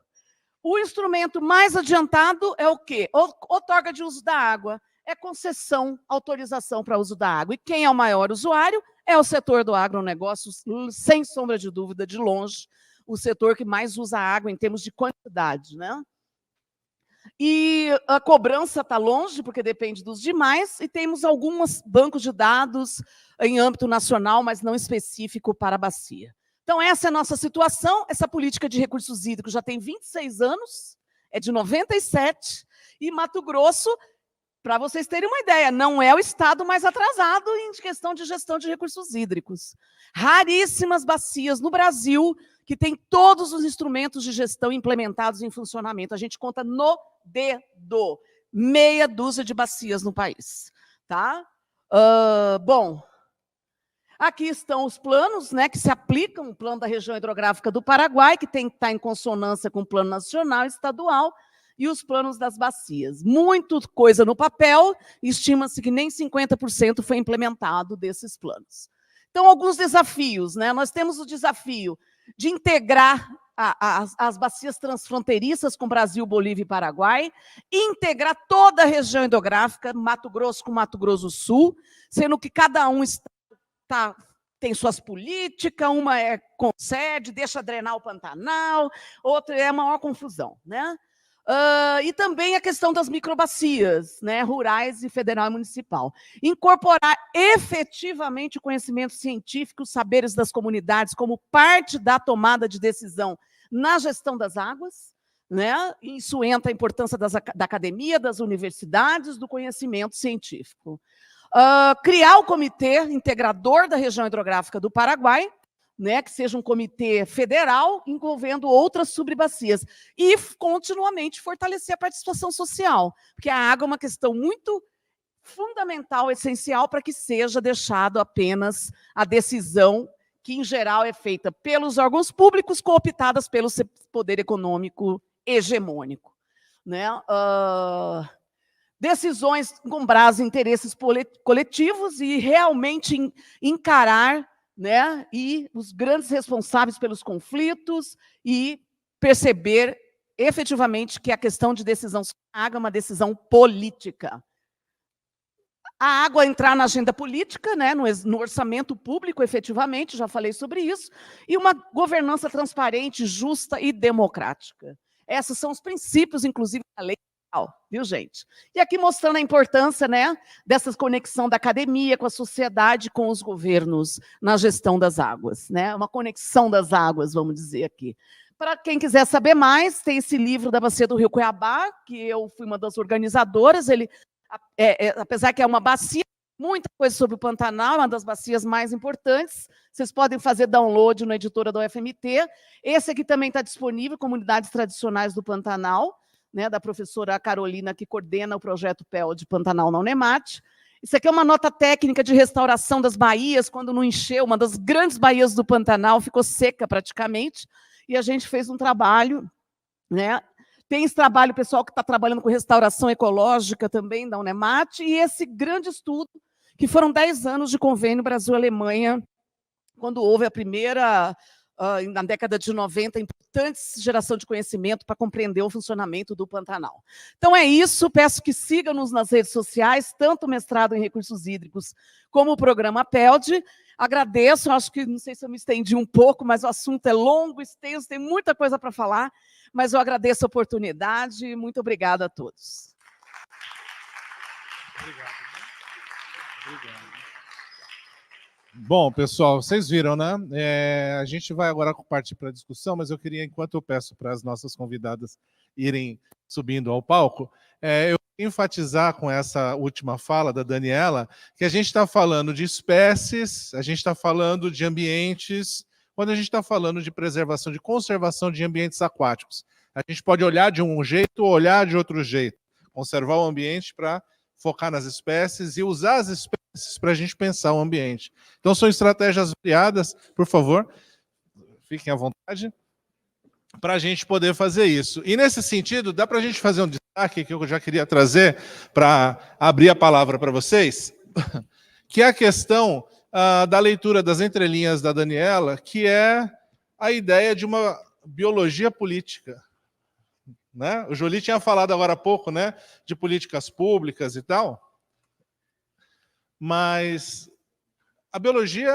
O instrumento mais adiantado é o quê? Outorga de uso da água. É concessão, autorização para uso da água. E quem é o maior usuário? É o setor do agronegócio, sem sombra de dúvida, de longe, o setor que mais usa água em termos de quantidade, né? E a cobrança está longe, porque depende dos demais, e temos alguns bancos de dados em âmbito nacional, mas não específico para a bacia. Então, essa é a nossa situação. Essa política de recursos hídricos já tem 26 anos, é de 97, e Mato Grosso, para vocês terem uma ideia, não é o estado mais atrasado em questão de gestão de recursos hídricos. Raríssimas bacias no Brasil que tem todos os instrumentos de gestão implementados em funcionamento. A gente conta no dedo, meia dúzia de bacias no país. Tá? Bom, aqui estão os planos, né, que se aplicam, o plano da região hidrográfica do Paraguai, que tem que estar em consonância com o plano nacional e estadual, e os planos das bacias. Muita coisa no papel, estima-se que nem 50% foi implementado desses planos. Então, alguns desafios, né? Nós temos o desafio de integrar as bacias transfronteiriças com Brasil, Bolívia e Paraguai, integrar toda a região hidrográfica, Mato Grosso com Mato Grosso do Sul, sendo que cada um tem suas políticas, uma concede, deixa drenar o Pantanal, outra é a maior confusão, né? E também a questão das microbacias, né, rurais e federal e municipal. Incorporar efetivamente o conhecimento científico, os saberes das comunidades como parte da tomada de decisão na gestão das águas, né? Isso entra a importância da academia, das universidades, do conhecimento científico. Criar o comitê integrador da região hidrográfica do Paraguai, né, que seja um comitê federal envolvendo outras subbacias e continuamente fortalecer a participação social, porque a água é uma questão muito fundamental, essencial para que seja deixado apenas a decisão que, em geral, é feita pelos órgãos públicos cooptadas pelo poder econômico hegemônico, né? Decisões com base em interesses coletivos e realmente encarar, né, e os grandes responsáveis pelos conflitos e perceber efetivamente que a questão de decisão sobre a água é uma decisão política. A água entrar na agenda política, né, no orçamento público, efetivamente, já falei sobre isso, e uma governança transparente, justa e democrática. Esses são os princípios, inclusive, da lei, viu, gente? E aqui mostrando a importância, né, dessa conexão da academia com a sociedade, com os governos na gestão das águas, né? Uma conexão das águas, vamos dizer aqui. Para quem quiser saber mais, tem esse livro da Bacia do Rio Cuiabá, que eu fui uma das organizadoras. Ele, apesar que é uma bacia, muita coisa sobre o Pantanal, uma das bacias mais importantes. Vocês podem fazer download na editora da UFMT. Esse aqui também está disponível, Comunidades Tradicionais do Pantanal, né, da professora Carolina, que coordena o projeto PEL de Pantanal na Unemat. Isso aqui é uma nota técnica de restauração das baías, quando não encheu, uma das grandes baías do Pantanal ficou seca praticamente, e a gente fez um trabalho, né? Tem esse trabalho, pessoal, que está trabalhando com restauração ecológica também da Unemat, e esse grande estudo, que foram 10 anos de convênio Brasil-Alemanha, quando houve a primeira, na década de 90, importante geração de conhecimento para compreender o funcionamento do Pantanal. Então é isso, peço que sigam-nos nas redes sociais, tanto o mestrado em recursos hídricos como o programa PELD. Agradeço, acho que, não sei se eu me estendi um pouco, mas o assunto é longo, extenso, tem muita coisa para falar, mas eu agradeço a oportunidade e muito obrigada a todos. Obrigado. Obrigado. Bom, pessoal, vocês viram, né? A gente vai agora partir para a discussão, mas eu queria, enquanto eu peço para as nossas convidadas irem subindo ao palco, eu queria enfatizar com essa última fala da Daniela que a gente está falando de espécies, a gente está falando de ambientes, quando a gente está falando de preservação, de conservação de ambientes aquáticos. A gente pode olhar de um jeito ou olhar de outro jeito, conservar o ambiente para focar nas espécies e usar as espécies para a gente pensar o ambiente. Então, são estratégias variadas, por favor, fiquem à vontade, para a gente poder fazer isso. E, nesse sentido, dá para a gente fazer um destaque que eu já queria trazer para abrir a palavra para vocês, que é a questão da leitura das entrelinhas da Daniela, que é a ideia de uma biologia política. Né? O Jolie tinha falado agora há pouco, né, de políticas públicas e tal, mas a biologia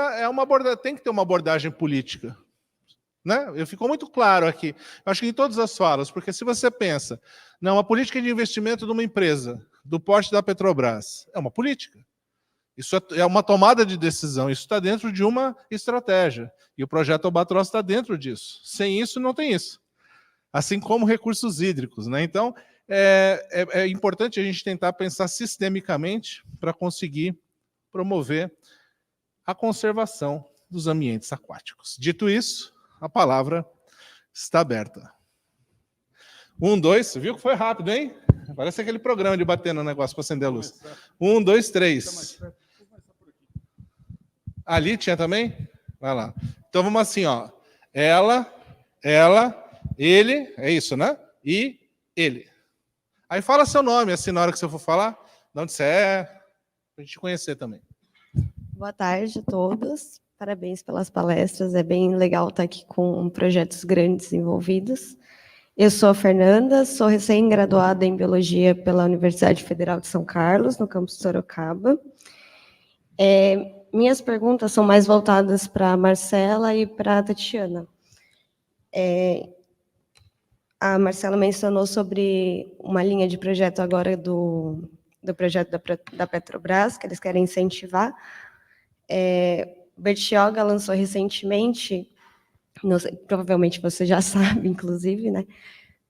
tem que ter uma abordagem política. Né? Ficou muito claro aqui, acho que em todas as falas, porque se você pensa, não, a política de investimento de uma empresa, do porte da Petrobras, é uma política. Isso é uma tomada de decisão, isso está dentro de uma estratégia, e o projeto Albatross está dentro disso. Sem isso, não tem isso. Assim como recursos hídricos, né? Então, é importante a gente tentar pensar sistemicamente para conseguir promover a conservação dos ambientes aquáticos. Dito isso, a palavra está aberta. 1, 2, viu que foi rápido, hein? Parece aquele programa de bater no negócio para acender a luz. 1, 2, 3. Ali tinha também? Vai lá. Então, vamos assim, ó. Ela, ele, é isso, né? E ele. Aí fala seu nome, assim, na hora que você for falar, de onde você é, para a gente conhecer também. Boa tarde a todos. Parabéns pelas palestras. É bem legal estar aqui com projetos grandes envolvidos. Eu sou a Fernanda, sou recém-graduada em Biologia pela Universidade Federal de São Carlos, no campus Sorocaba. Minhas perguntas são mais voltadas para a Marcela e para a Tatiana. A Marcela mencionou sobre uma linha de projeto agora do projeto da Petrobras, que eles querem incentivar. Bertioga lançou recentemente, provavelmente você já sabe, inclusive, né,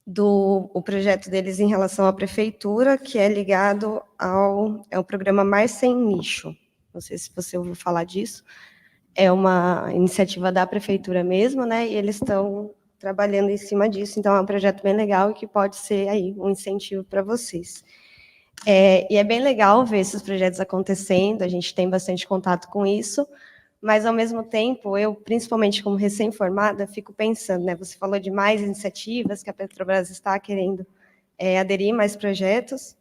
o projeto deles em relação à prefeitura, que é ligado ao programa Mar Sem Lixo. Não sei se você ouviu falar disso. é uma iniciativa da prefeitura mesmo, né? E eles estão trabalhando em cima disso, então é um projeto bem legal e que pode ser aí um incentivo para vocês. E é bem legal ver esses projetos acontecendo, a gente tem bastante contato com isso, mas, ao mesmo tempo, eu, principalmente como recém-formada, fico pensando, né? Você falou de mais iniciativas que a Petrobras está querendo aderir mais projetos,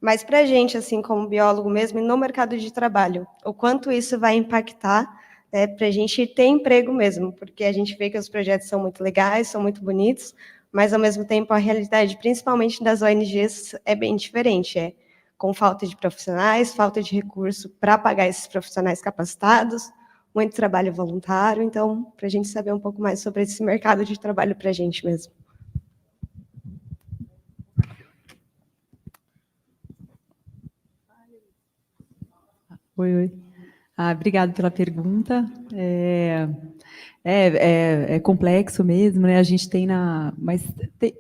mas para a gente, assim, como biólogo mesmo, e no mercado de trabalho, o quanto isso vai impactar, né, para a gente ter emprego mesmo, porque a gente vê que os projetos são muito legais, são muito bonitos, mas, ao mesmo tempo, a realidade, principalmente das ONGs, é bem diferente, com falta de profissionais, falta de recurso para pagar esses profissionais capacitados, muito trabalho voluntário, então, para a gente saber um pouco mais sobre esse mercado de trabalho para a gente mesmo. Oi. Obrigada pela pergunta. É complexo mesmo, né? A gente tem mas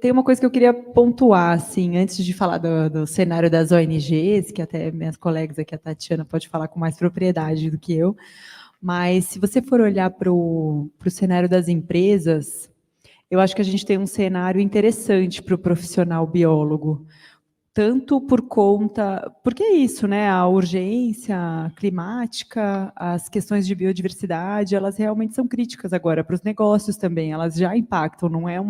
tem uma coisa que eu queria pontuar, assim, antes de falar do cenário das ONGs, que até minhas colegas aqui, a Tatiana, pode falar com mais propriedade do que eu. Mas, se você for olhar para o cenário das empresas, eu acho que a gente tem um cenário interessante para o profissional biólogo, tanto por conta... Porque é isso, né? A urgência climática, as questões de biodiversidade, elas realmente são críticas agora para os negócios também, elas já impactam, não é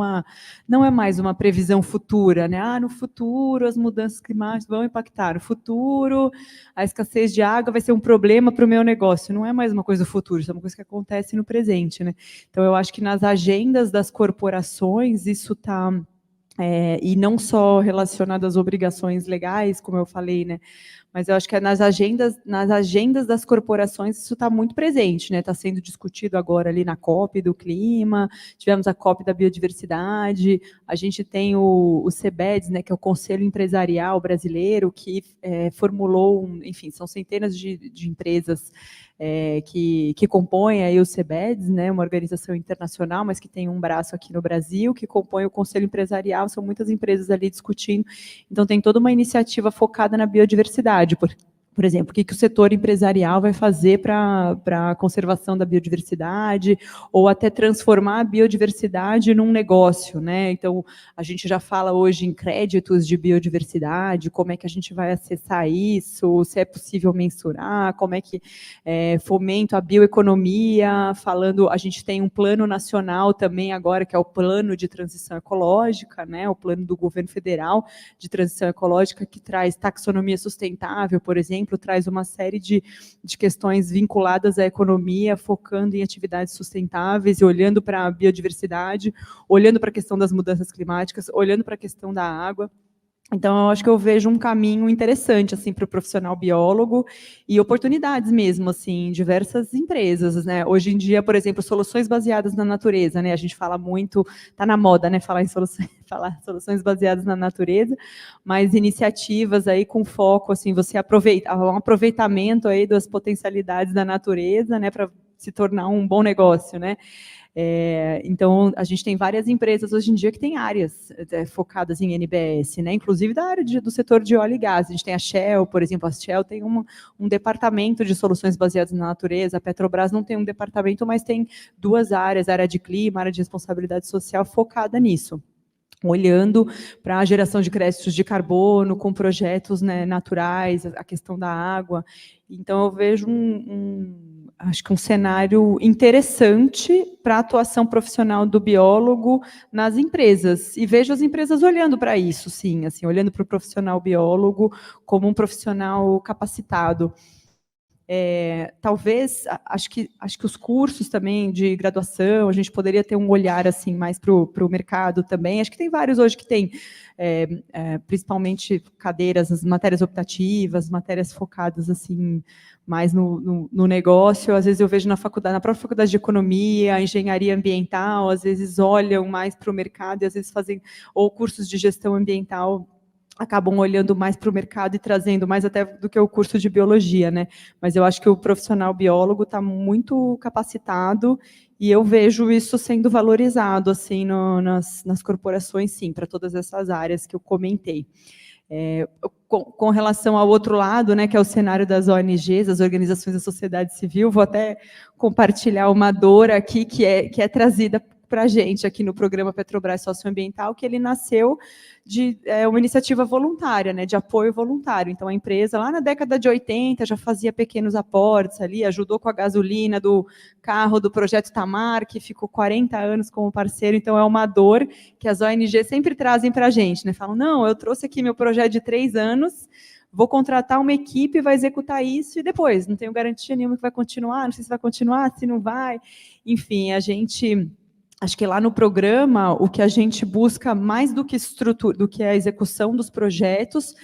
mais uma previsão futura, né? No futuro as mudanças climáticas vão impactar, no futuro a escassez de água vai ser um problema para o meu negócio, não é mais uma coisa do futuro, isso é uma coisa que acontece no presente, né? Então, eu acho que nas agendas das corporações isso está... e não só relacionado às obrigações legais, como eu falei, né? Mas eu acho que nas agendas das corporações isso está muito presente, né? Está sendo discutido agora ali na COP do clima, tivemos a COP da biodiversidade, a gente tem o CEBEDS, né, que é o Conselho Empresarial Brasileiro, que formulou, enfim, são centenas de empresas que compõem aí o CEBEDS, né, uma organização internacional, mas que tem um braço aqui no Brasil, que compõe o Conselho Empresarial, são muitas empresas ali discutindo, então tem toda uma iniciativa focada na biodiversidade, por exemplo, o que o setor empresarial vai fazer para a conservação da biodiversidade, ou até transformar a biodiversidade num negócio, né? Então, a gente já fala hoje em créditos de biodiversidade, como é que a gente vai acessar isso, se é possível mensurar, como é que fomenta a bioeconomia, falando, a gente tem um plano nacional também agora, que é o plano de transição ecológica, né? O plano do governo federal de transição ecológica, que traz taxonomia sustentável, por exemplo, traz uma série de questões vinculadas à economia, focando em atividades sustentáveis e olhando para a biodiversidade, olhando para a questão das mudanças climáticas, olhando para a questão da água. Então, eu acho que eu vejo um caminho interessante, assim, para o profissional biólogo e oportunidades mesmo, assim, em diversas empresas, né? Hoje em dia, por exemplo, soluções baseadas na natureza, né? A gente fala muito, está na moda, né? Falar soluções baseadas na natureza, mas iniciativas aí com foco, assim, você um aproveitamento aí das potencialidades da natureza, né? Para se tornar um bom negócio, né? Então, a gente tem várias empresas hoje em dia que têm áreas focadas em NBS, né? Inclusive da área do setor de óleo e gás. A gente tem a Shell, por exemplo, a Shell tem um departamento de soluções baseadas na natureza, a Petrobras não tem um departamento, mas tem duas áreas, a área de clima, a área de responsabilidade social, focada nisso, olhando para a geração de créditos de carbono, com projetos, né, naturais, a questão da água. Então, eu vejo acho que um cenário interessante para a atuação profissional do biólogo nas empresas. E vejo as empresas olhando para isso, sim, assim, olhando para o profissional biólogo como um profissional capacitado. Talvez, acho que os cursos também de graduação, a gente poderia ter um olhar assim mais para o mercado também. Acho que tem vários hoje que tem, principalmente cadeiras, as matérias optativas, matérias focadas assim mais no negócio. Às vezes eu vejo na própria faculdade de economia, engenharia ambiental, às vezes olham mais para o mercado e às vezes fazem ou cursos de gestão ambiental, acabam olhando mais para o mercado e trazendo mais até do que o curso de biologia, né? Mas eu acho que o profissional biólogo está muito capacitado e eu vejo isso sendo valorizado assim nas corporações, sim, para todas essas áreas que eu comentei. Com relação ao outro lado, né, que é o cenário das ONGs, as organizações da sociedade civil, vou até compartilhar uma dor aqui que é trazida para a gente aqui no programa Petrobras Socioambiental, que ele nasceu de uma iniciativa voluntária, né, de apoio voluntário. Então, a empresa, lá na década de 80, já fazia pequenos aportes ali, ajudou com a gasolina do carro do Projeto Tamar, que ficou 40 anos como parceiro. Então, é uma dor que as ONGs sempre trazem para a gente, né? Falam, não, eu trouxe aqui meu projeto de 3 anos, vou contratar uma equipe, vai executar isso, e depois, não tenho garantia nenhuma que vai continuar, não sei se vai continuar, se não vai. Enfim, acho que lá no programa, o que a gente busca mais do que a execução dos projetos,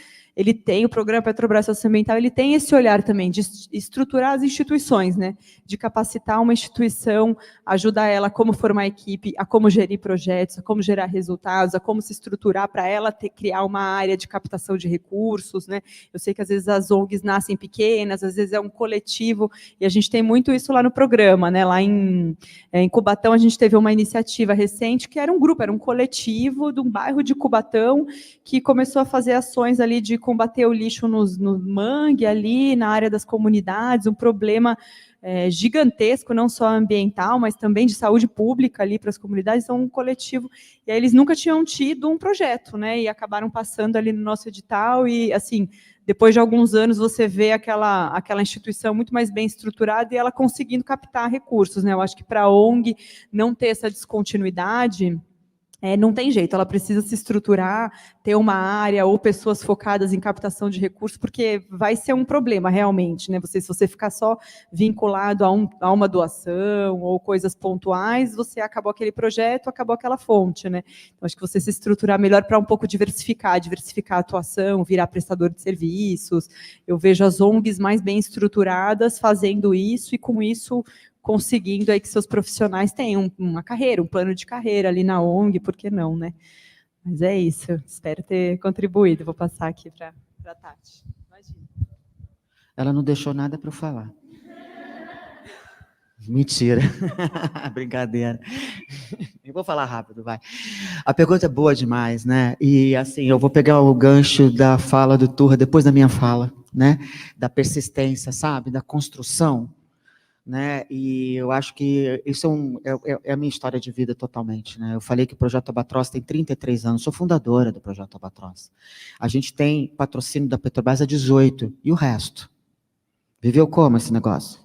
o programa Petrobras Socioambiental, ele tem esse olhar também de estruturar as instituições, né? De capacitar uma instituição, ajudar ela a como formar equipe, a como gerir projetos, a como gerar resultados, a como se estruturar para ela criar uma área de captação de recursos, né? Eu sei que às vezes as ONGs nascem pequenas, às vezes é um coletivo, e a gente tem muito isso lá no programa, né? Lá em Cubatão, a gente teve uma iniciativa recente que era um coletivo de um bairro de Cubatão que começou a fazer ações ali de combater o lixo no mangue ali, na área das comunidades, um problema gigantesco, não só ambiental, mas também de saúde pública ali para as comunidades, são um coletivo, e aí eles nunca tinham tido um projeto, né, e acabaram passando ali no nosso edital, e assim, depois de alguns anos você vê aquela instituição muito mais bem estruturada e ela conseguindo captar recursos, né, eu acho que para a ONG não ter essa descontinuidade, não tem jeito, ela precisa se estruturar, ter uma área ou pessoas focadas em captação de recursos, porque vai ser um problema realmente, né? Se você ficar só vinculado a uma doação ou coisas pontuais, você acabou aquele projeto, acabou aquela fonte, né? Então, acho que você se estruturar melhor para um pouco diversificar a atuação, virar prestador de serviços. Eu vejo as ONGs mais bem estruturadas fazendo isso e com isso conseguindo aí que seus profissionais tenham uma carreira, um plano de carreira ali na ONG, por que não, né? Mas é isso, espero ter contribuído. Vou passar aqui para a Tati. Imagina. Ela não deixou nada para eu falar. Mentira. Brincadeira. Eu vou falar rápido, vai. A pergunta é boa demais, né? E assim, eu vou pegar o gancho da fala do Turra, depois da minha fala, né? Da persistência, sabe? Da construção. Né? E eu acho que isso é a minha história de vida totalmente. Né? Eu falei que o Projeto Albatroz tem 33 anos, sou fundadora do Projeto Albatroz. A gente tem patrocínio da Petrobras há 18, e o resto? Viveu como esse negócio?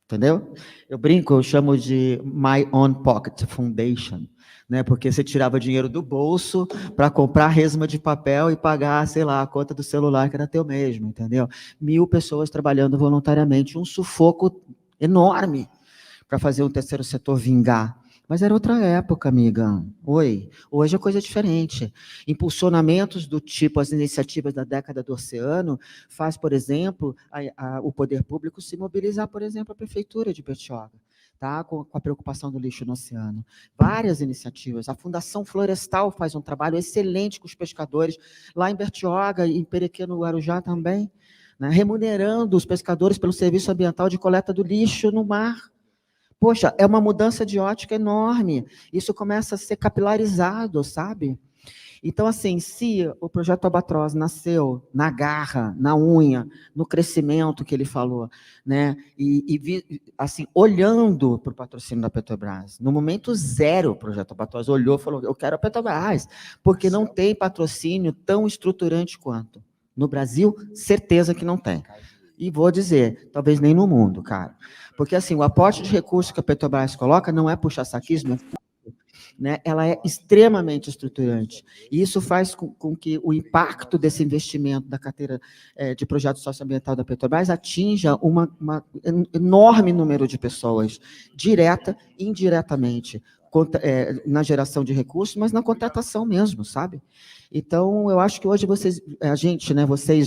Entendeu? Eu brinco, eu chamo de My Own Pocket Foundation, né? Porque você tirava dinheiro do bolso para comprar resma de papel e pagar, sei lá, a conta do celular que era teu mesmo, entendeu? 1.000 pessoas trabalhando voluntariamente, um sufoco enorme para fazer o terceiro setor vingar. Mas era outra época, amiga. Oi. Hoje a coisa é diferente. Impulsionamentos do tipo as iniciativas da década do oceano faz, por exemplo, o poder público se mobilizar, por exemplo, a prefeitura de Bertioga, tá? Com a preocupação do lixo no oceano. Várias iniciativas. A Fundação Florestal faz um trabalho excelente com os pescadores lá em Bertioga e em Perequê, no Guarujá também. Né, remunerando os pescadores pelo serviço ambiental de coleta do lixo no mar. Poxa, é uma mudança de ótica enorme. Isso começa a ser capilarizado, sabe? Então, assim, se o Projeto Albatroz nasceu na garra, na unha, no crescimento que ele falou, né? E assim, olhando para o patrocínio da Petrobras, no momento zero, o Projeto Albatroz olhou e falou, eu quero a Petrobras, porque não tem patrocínio tão estruturante quanto. No Brasil, certeza que não tem. E vou dizer, talvez nem no mundo, cara. Porque, assim, o aporte de recursos que a Petrobras coloca não é puxa-saquismo, né? Ela é extremamente estruturante. E isso faz com que o impacto desse investimento da carteira de projeto socioambiental da Petrobras atinja um enorme número de pessoas, direta e indiretamente, na geração de recursos, mas na contratação mesmo, sabe? Então, eu acho que hoje vocês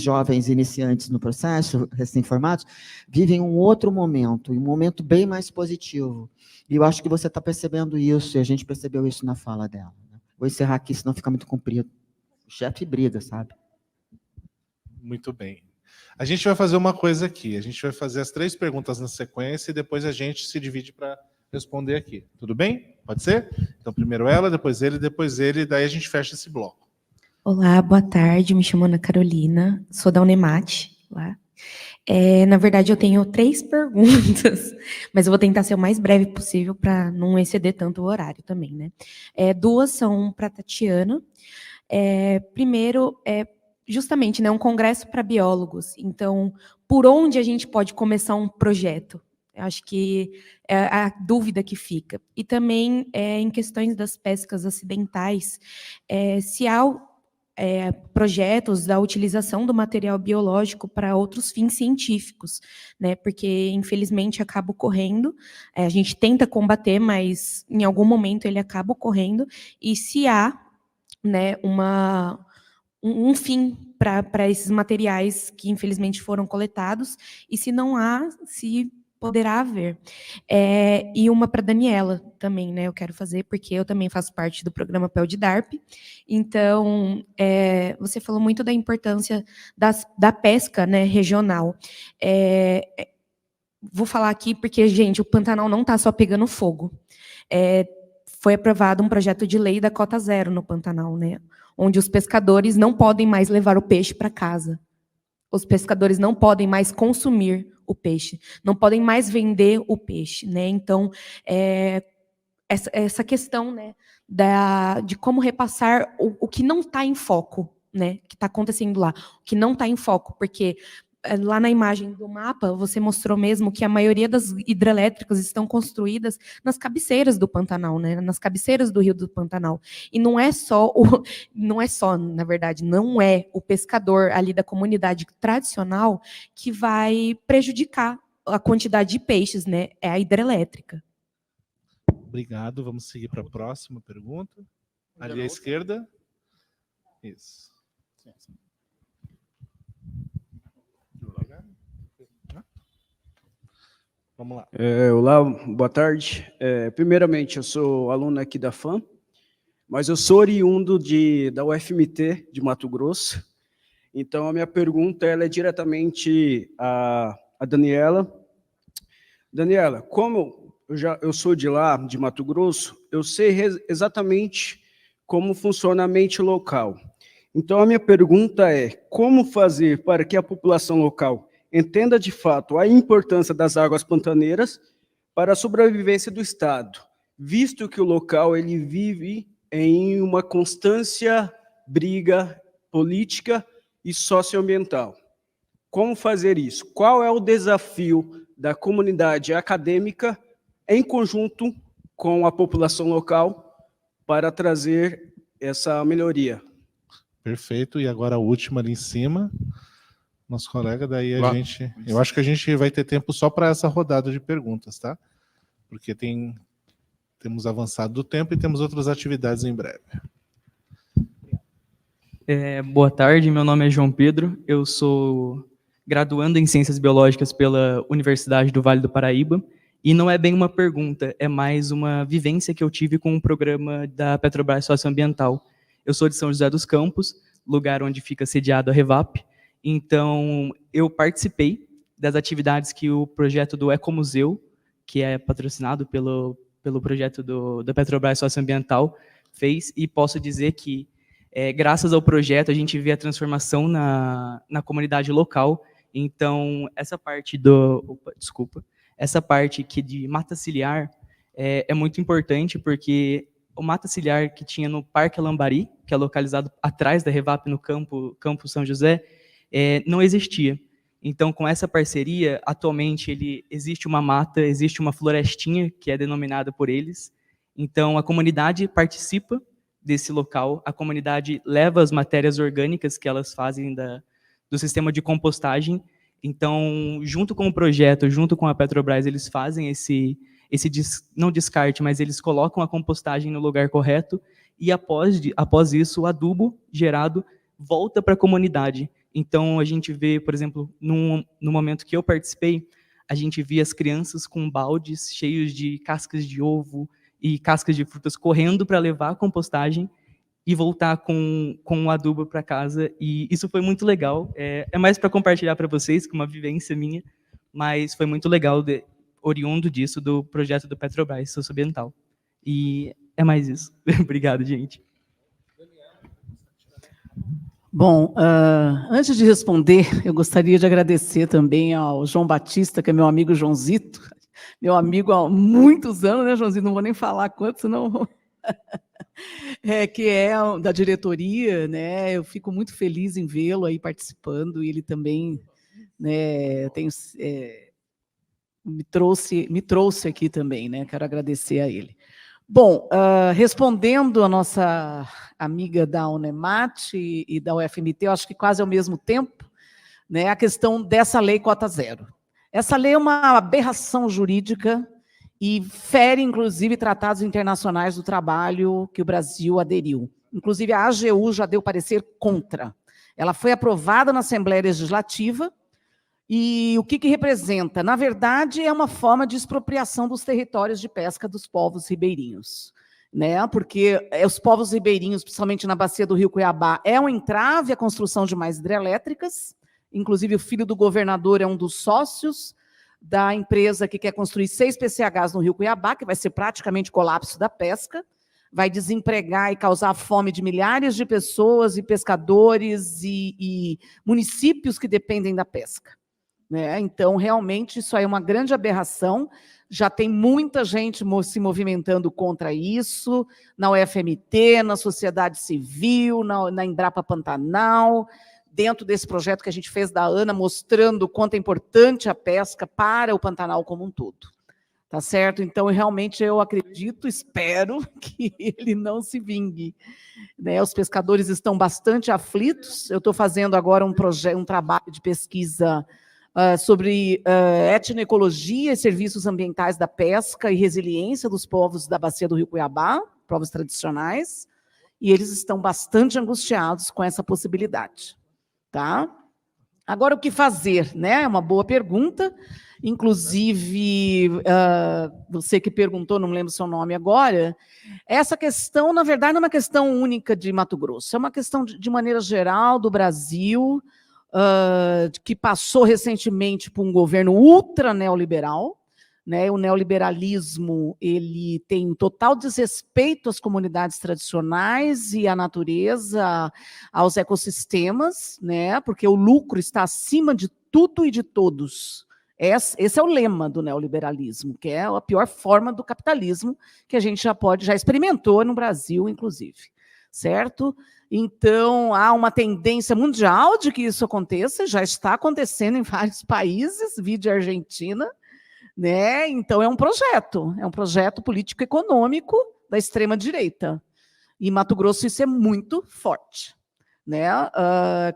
jovens iniciantes no processo, recém-formados, vivem um outro momento, um momento bem mais positivo. E eu acho que você está percebendo isso, e a gente percebeu isso na fala dela. Vou encerrar aqui, senão fica muito comprido. O chefe briga, sabe? Muito bem. A gente vai fazer uma coisa aqui, a gente vai fazer as 3 perguntas na sequência e depois a gente se divide para responder aqui. Tudo bem? Pode ser? Então, primeiro ela, depois ele, daí a gente fecha esse bloco. Olá, boa tarde. Me chamo Ana Carolina, sou da Unemate, lá. Na verdade, eu tenho 3 perguntas, mas eu vou tentar ser o mais breve possível para não exceder tanto o horário também, né? 2 são para a Tatiana. Primeiro, justamente, né, um congresso para biólogos. Então, por onde a gente pode começar um projeto? Eu acho que é a dúvida que fica. E também, em questões das pescas acidentais, se há projetos da utilização do material biológico para outros fins científicos, né? Porque, infelizmente, acaba ocorrendo. A gente tenta combater, mas em algum momento ele acaba ocorrendo. E se há, né, um fim para esses materiais que, infelizmente, foram coletados, e se não há, se poderá haver. E uma para a Daniela também, né, eu quero fazer, porque eu também faço parte do programa PEL de DARP. Então, você falou muito da importância da pesca, né, regional. Vou falar aqui porque, gente, o Pantanal não está só pegando fogo. Foi aprovado um projeto de lei da cota zero no Pantanal, né, onde os pescadores não podem mais levar o peixe para casa. Os pescadores não podem mais consumir o peixe, não podem mais vender o peixe, né? Então, essa questão, né, de como repassar o que não está em foco, né, que está acontecendo lá, o que não está em foco, porque lá na imagem do mapa, você mostrou mesmo que a maioria das hidrelétricas estão construídas nas cabeceiras do Pantanal, né? Nas cabeceiras do Rio do Pantanal. E não é só, na verdade, não é o pescador ali da comunidade tradicional que vai prejudicar a quantidade de peixes, né? É a hidrelétrica. Obrigado. Vamos seguir para a próxima pergunta. Ali à esquerda. Isso. Vamos lá. Olá, boa tarde. Primeiramente, eu sou aluno aqui da FAM, mas eu sou oriundo da UFMT de Mato Grosso. Então, a minha pergunta ela é diretamente a Daniela. Daniela, como eu sou de lá, de Mato Grosso, eu sei exatamente como funciona a mente local. Então, a minha pergunta é, como fazer para que a população local entenda de fato a importância das águas pantaneiras para a sobrevivência do Estado, visto que o local ele vive em uma constância briga política e socioambiental. Como fazer isso? Qual é o desafio da comunidade acadêmica em conjunto com a população local para trazer essa melhoria? Perfeito. E agora a última ali em cima. Nosso colega, daí eu acho que a gente vai ter tempo só para essa rodada de perguntas, tá? Porque temos avançado do tempo e temos outras atividades em breve. Boa tarde, meu nome é João Pedro, eu sou graduando em Ciências Biológicas pela Universidade do Vale do Paraíba, e não é bem uma pergunta, é mais uma vivência que eu tive com o programa da Petrobras Socioambiental. Eu sou de São José dos Campos, lugar onde fica sediado a Revap. Então, eu participei das atividades que o projeto do Ecomuseu, que é patrocinado pelo projeto da Petrobras Socioambiental, fez, e posso dizer que, graças ao projeto, a gente vê a transformação na comunidade local. Então, essa parte que de mata ciliar é muito importante, porque o mata ciliar que tinha no Parque Alambari, que é localizado atrás da Revap no campo São José, não existia. Então, com essa parceria, atualmente existe uma mata, existe uma florestinha que é denominada por eles. Então, a comunidade participa desse local, a comunidade leva as matérias orgânicas que elas fazem do sistema de compostagem. Então, junto com o projeto, junto com a Petrobras, eles fazem não descarte, mas eles colocam a compostagem no lugar correto, e após isso, o adubo gerado volta para a comunidade. Então, a gente vê, por exemplo, no momento que eu participei, a gente via as crianças com baldes cheios de cascas de ovo e cascas de frutas correndo para levar a compostagem e voltar com o adubo para casa. E isso foi muito legal. É mais para compartilhar para vocês, que uma vivência minha, mas foi muito legal, oriundo disso, do projeto do Petrobras Socioambiental. E é mais isso. Obrigado, gente. Bom, antes de responder, eu gostaria de agradecer também ao João Batista, que é meu amigo Joãozito, meu amigo há muitos anos, né, Joãozito? Não vou nem falar quanto, senão... que é da diretoria, né? Eu fico muito feliz em vê-lo aí participando, e ele também, né, me trouxe aqui também, né? Quero agradecer a ele. Bom, respondendo a nossa amiga da Unemat e da UFMT, eu acho que quase ao mesmo tempo, né, a questão dessa lei cota zero. Essa lei é uma aberração jurídica e fere, inclusive, tratados internacionais do trabalho que o Brasil aderiu. Inclusive, a AGU já deu parecer contra. Ela foi aprovada na Assembleia Legislativa, e o que representa? Na verdade, é uma forma de expropriação dos territórios de pesca dos povos ribeirinhos, né? Porque os povos ribeirinhos, principalmente na bacia do Rio Cuiabá, é um entrave à construção de mais hidrelétricas. Inclusive, o filho do governador é um dos sócios da empresa que quer construir 6 PCHs no Rio Cuiabá, que vai ser praticamente colapso da pesca, vai desempregar e causar fome de milhares de pessoas e pescadores e municípios que dependem da pesca. Né? Então, realmente, isso aí é uma grande aberração. Já tem muita gente se movimentando contra isso, na UFMT, na sociedade civil, na Embrapa Pantanal, dentro desse projeto que a gente fez da ANA, mostrando o quanto é importante a pesca para o Pantanal como um todo. Tá certo? Então, realmente, eu acredito, espero que ele não se vingue. Né? Os pescadores estão bastante aflitos. Eu estou fazendo agora um trabalho de pesquisa sobre etnoecologia e serviços ambientais da pesca e resiliência dos povos da bacia do Rio Cuiabá, povos tradicionais, e eles estão bastante angustiados com essa possibilidade. Tá? Agora, o que fazer? Né? É uma boa pergunta. Inclusive, você que perguntou, não lembro o seu nome agora, essa questão, na verdade, não é uma questão única de Mato Grosso, é uma questão, de maneira geral, do Brasil, que passou recentemente por um governo ultra neoliberal, né? O neoliberalismo ele tem total desrespeito às comunidades tradicionais e à natureza, aos ecossistemas, né? Porque o lucro está acima de tudo e de todos. Esse é o lema do neoliberalismo, que é a pior forma do capitalismo que a gente já experimentou no Brasil, inclusive, certo? Então, há uma tendência mundial de que isso aconteça, já está acontecendo em vários países, vide a Argentina, né? Então, é um projeto político-econômico da extrema-direita. E em Mato Grosso isso é muito forte. Né?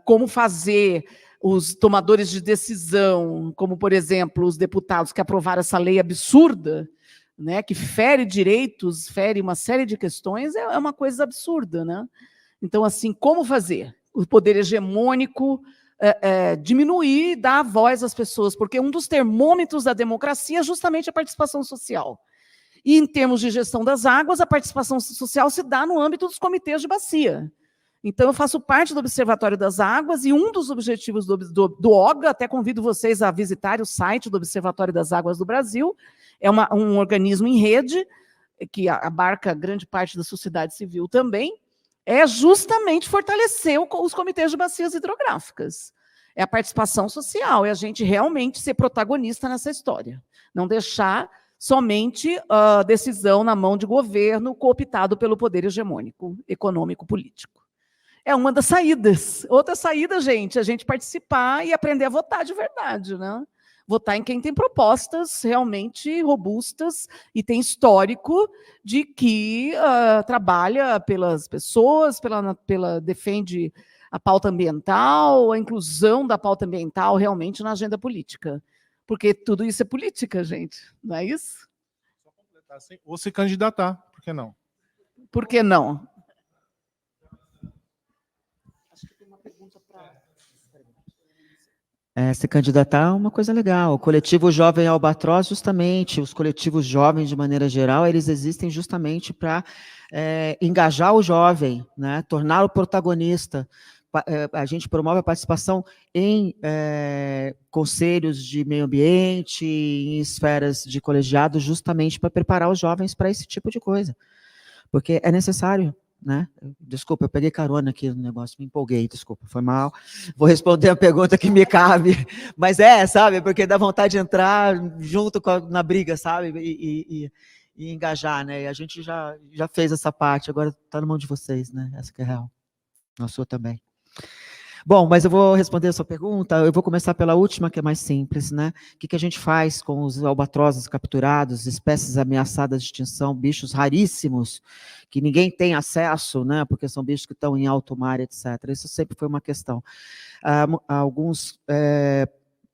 Como fazer os tomadores de decisão, como, por exemplo, os deputados que aprovaram essa lei absurda, né, que fere direitos, fere uma série de questões, é uma coisa absurda, né? Então, assim, como fazer? O poder hegemônico diminuir e dar voz às pessoas, porque um dos termômetros da democracia é justamente a participação social. E, em termos de gestão das águas, a participação social se dá no âmbito dos comitês de bacia. Então, eu faço parte do Observatório das Águas, e um dos objetivos do OGA, até convido vocês a visitarem o site do Observatório das Águas do Brasil, é um organismo em rede, que abarca grande parte da sociedade civil também, é justamente fortalecer os comitês de bacias hidrográficas. É a participação social, é a gente realmente ser protagonista nessa história. Não deixar somente a decisão na mão de governo cooptado pelo poder hegemônico, econômico-político. É uma das saídas. Outra saída, gente, é a gente participar e aprender a votar de verdade, né? Votar em quem tem propostas realmente robustas e tem histórico de que trabalha pelas pessoas, defende a pauta ambiental, a inclusão da pauta ambiental realmente na agenda política. Porque tudo isso é política, gente, não é isso? Só completar, ou se candidatar, por que não? Por que não? Acho que tem uma pergunta para... se candidatar é uma coisa legal. O coletivo Jovem Albatroz, justamente, os coletivos jovens, de maneira geral, eles existem justamente para engajar o jovem, né? Torná-lo protagonista. A gente promove a participação em conselhos de meio ambiente, em esferas de colegiado, justamente para preparar os jovens para esse tipo de coisa. Porque é necessário. né? Desculpa, eu peguei carona aqui no negócio, me empolguei, desculpa, foi mal. Vou responder a pergunta que me cabe, mas sabe, porque dá vontade de entrar junto na briga, sabe, e engajar, né? E a gente já fez essa parte, agora está na mão de vocês, né? Essa que é real. A sua também. Bom, mas eu vou responder a sua pergunta, eu vou começar pela última, que é mais simples, né? O que a gente faz com os albatrozes capturados, espécies ameaçadas de extinção, bichos raríssimos, que ninguém tem acesso, né? Porque são bichos que estão em alto mar, etc. Isso sempre foi uma questão. Alguns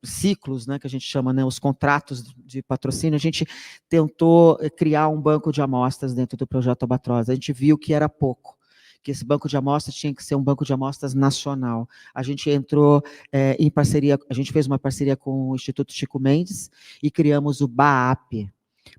ciclos, né, que a gente chama, né, os contratos de patrocínio, a gente tentou criar um banco de amostras dentro do projeto Albatroz. A gente viu que era pouco, que esse banco de amostras tinha que ser um banco de amostras nacional. A gente entrou em parceria, a gente fez uma parceria com o Instituto Chico Mendes e criamos o BAAP,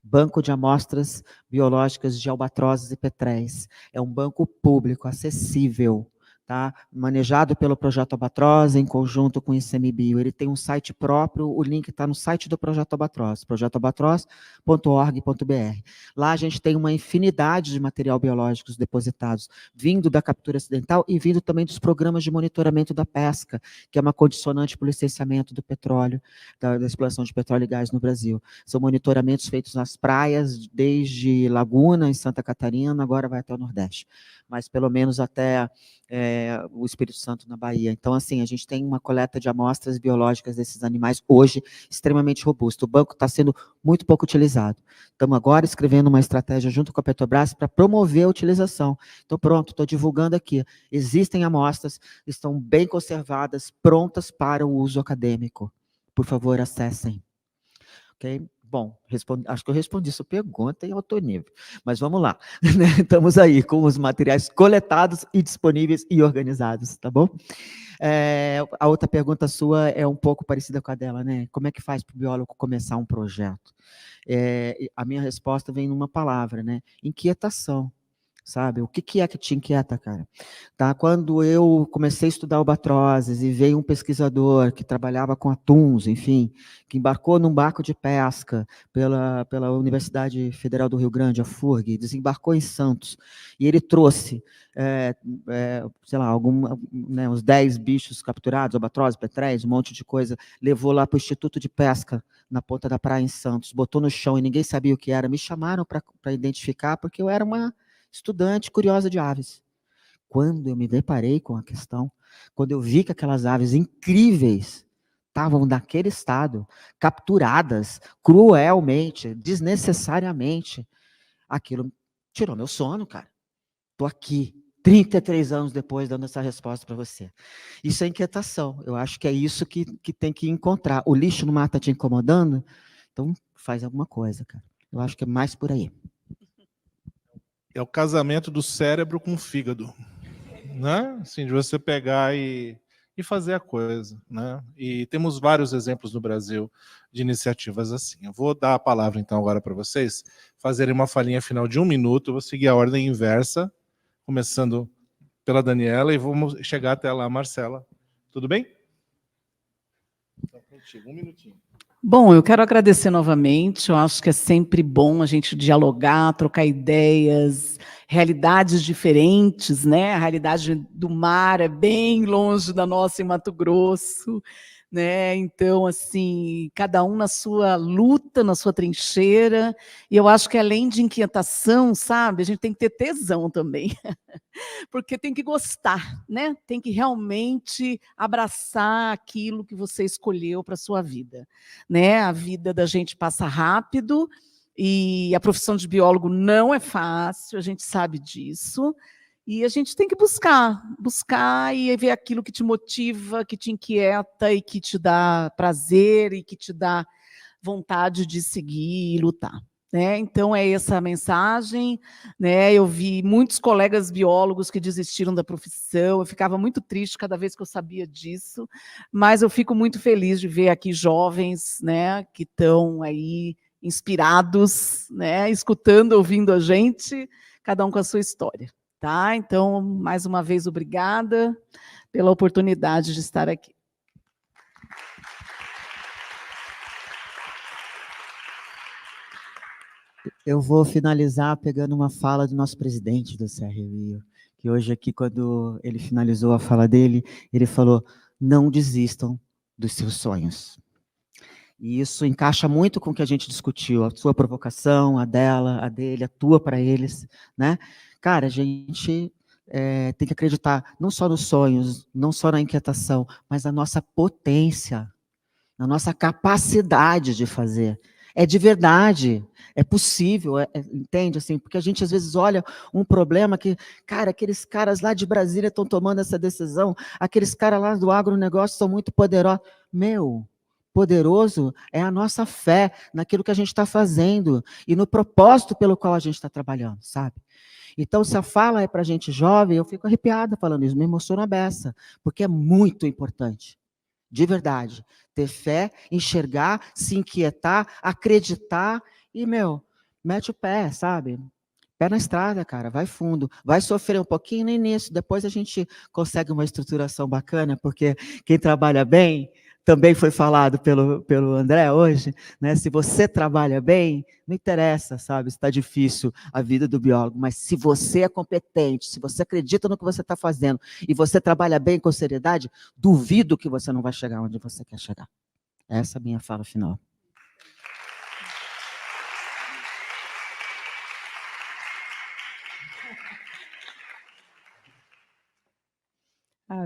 Banco de Amostras Biológicas de Albatrozes e Petréis. É um banco público, acessível, tá? Manejado pelo Projeto Albatroz, em conjunto com o ICMBio. Ele tem um site próprio, o link está no site do Projeto Albatroz, projetoalbatroz.org.br. Lá a gente tem uma infinidade de material biológicos depositados, vindo da captura acidental e vindo também dos programas de monitoramento da pesca, que é uma condicionante para o licenciamento do petróleo, da exploração de petróleo e gás no Brasil. São monitoramentos feitos nas praias, desde Laguna, em Santa Catarina, agora vai até o Nordeste, mas pelo menos até o Espírito Santo, na Bahia. Então, assim, a gente tem uma coleta de amostras biológicas desses animais hoje extremamente robusta. O banco está sendo muito pouco utilizado. Estamos agora escrevendo uma estratégia junto com a Petrobras para promover a utilização. Então, pronto, estou divulgando aqui. Existem amostras, estão bem conservadas, prontas para o uso acadêmico. Por favor, acessem. Ok? Bom, acho que eu respondi sua pergunta em alto nível, mas vamos lá. Estamos aí com os materiais coletados e disponíveis e organizados, tá bom? A outra pergunta sua é um pouco parecida com a dela, né? Como é que faz para o biólogo começar um projeto? A minha resposta vem numa palavra, né? Inquietação. Sabe? O que é que te inquieta, cara? Tá? Quando eu comecei a estudar albatrozes e veio um pesquisador que trabalhava com atuns, enfim, que embarcou num barco de pesca pela Universidade Federal do Rio Grande, a FURG, desembarcou em Santos, e ele trouxe, sei lá, uns 10 bichos capturados, albatrozes, petréis, um monte de coisa, levou lá para o Instituto de Pesca, na ponta da praia em Santos, botou no chão e ninguém sabia o que era, me chamaram para identificar, porque eu era uma estudante curiosa de aves. Quando eu me deparei com a questão, quando eu vi que aquelas aves incríveis estavam naquele estado, capturadas cruelmente, desnecessariamente, aquilo tirou meu sono, cara. Estou aqui, 33 anos depois, dando essa resposta para você. Isso é inquietação. Eu acho que é isso que tem que encontrar. O lixo no mar está te incomodando? Então, faz alguma coisa, cara. Eu acho que é mais por aí. É o casamento do cérebro com o fígado, né? Assim, de você pegar e fazer a coisa, né? E temos vários exemplos no Brasil de iniciativas assim. Eu vou dar a palavra, então, agora para vocês fazerem uma falinha final de 1 minuto. Eu vou seguir a ordem inversa, começando pela Daniela, e vamos chegar até lá, Marcela. Tudo bem? Então, contigo, 1 minutinho. Bom, eu quero agradecer novamente. Eu acho que é sempre bom a gente dialogar, trocar ideias, realidades diferentes, né? A realidade do mar é bem longe da nossa em Mato Grosso, né? Então, assim, cada um na sua luta, na sua trincheira. E eu acho que além de inquietação, sabe, a gente tem que ter tesão também. Porque tem que gostar, né? Tem que realmente abraçar aquilo que você escolheu para a sua vida, né? A vida da gente passa rápido e a profissão de biólogo não é fácil, a gente sabe disso. E a gente tem que buscar e ver aquilo que te motiva, que te inquieta e que te dá prazer e que te dá vontade de seguir e lutar. Né? Então, é essa a mensagem. Né? Eu vi muitos colegas biólogos que desistiram da profissão, eu ficava muito triste cada vez que eu sabia disso, mas eu fico muito feliz de ver aqui jovens, né, que estão aí inspirados, né, escutando, ouvindo a gente, cada um com a sua história. Tá? Então, mais uma vez, obrigada pela oportunidade de estar aqui. Eu vou finalizar pegando uma fala do nosso presidente do CRU, que hoje aqui, quando ele finalizou a fala dele, ele falou, não desistam dos seus sonhos. E isso encaixa muito com o que a gente discutiu, a sua provocação, a dela, a dele, a tua para eles, né? Cara, a gente tem que acreditar não só nos sonhos, não só na inquietação, mas na nossa potência, na nossa capacidade de fazer. É de verdade, é possível, entende? Assim, porque a gente às vezes olha um problema que, cara, aqueles caras lá de Brasília estão tomando essa decisão, aqueles caras lá do agronegócio são muito poderosos. Meu, poderoso é a nossa fé naquilo que a gente está fazendo e no propósito pelo qual a gente está trabalhando, sabe? Então, se a fala é para gente jovem, eu fico arrepiada falando isso, me emociona a beça, porque é muito importante, de verdade, ter fé, enxergar, se inquietar, acreditar e, mete o pé, sabe? Pé na estrada, cara, vai fundo, vai sofrer um pouquinho no início, depois a gente consegue uma estruturação bacana, porque quem trabalha bem, também foi falado pelo André hoje, né? Se você trabalha bem, não interessa, sabe, se está difícil a vida do biólogo, mas se você é competente, se você acredita no que você está fazendo e você trabalha bem com seriedade, duvido que você não vai chegar onde você quer chegar. Essa é a minha fala final.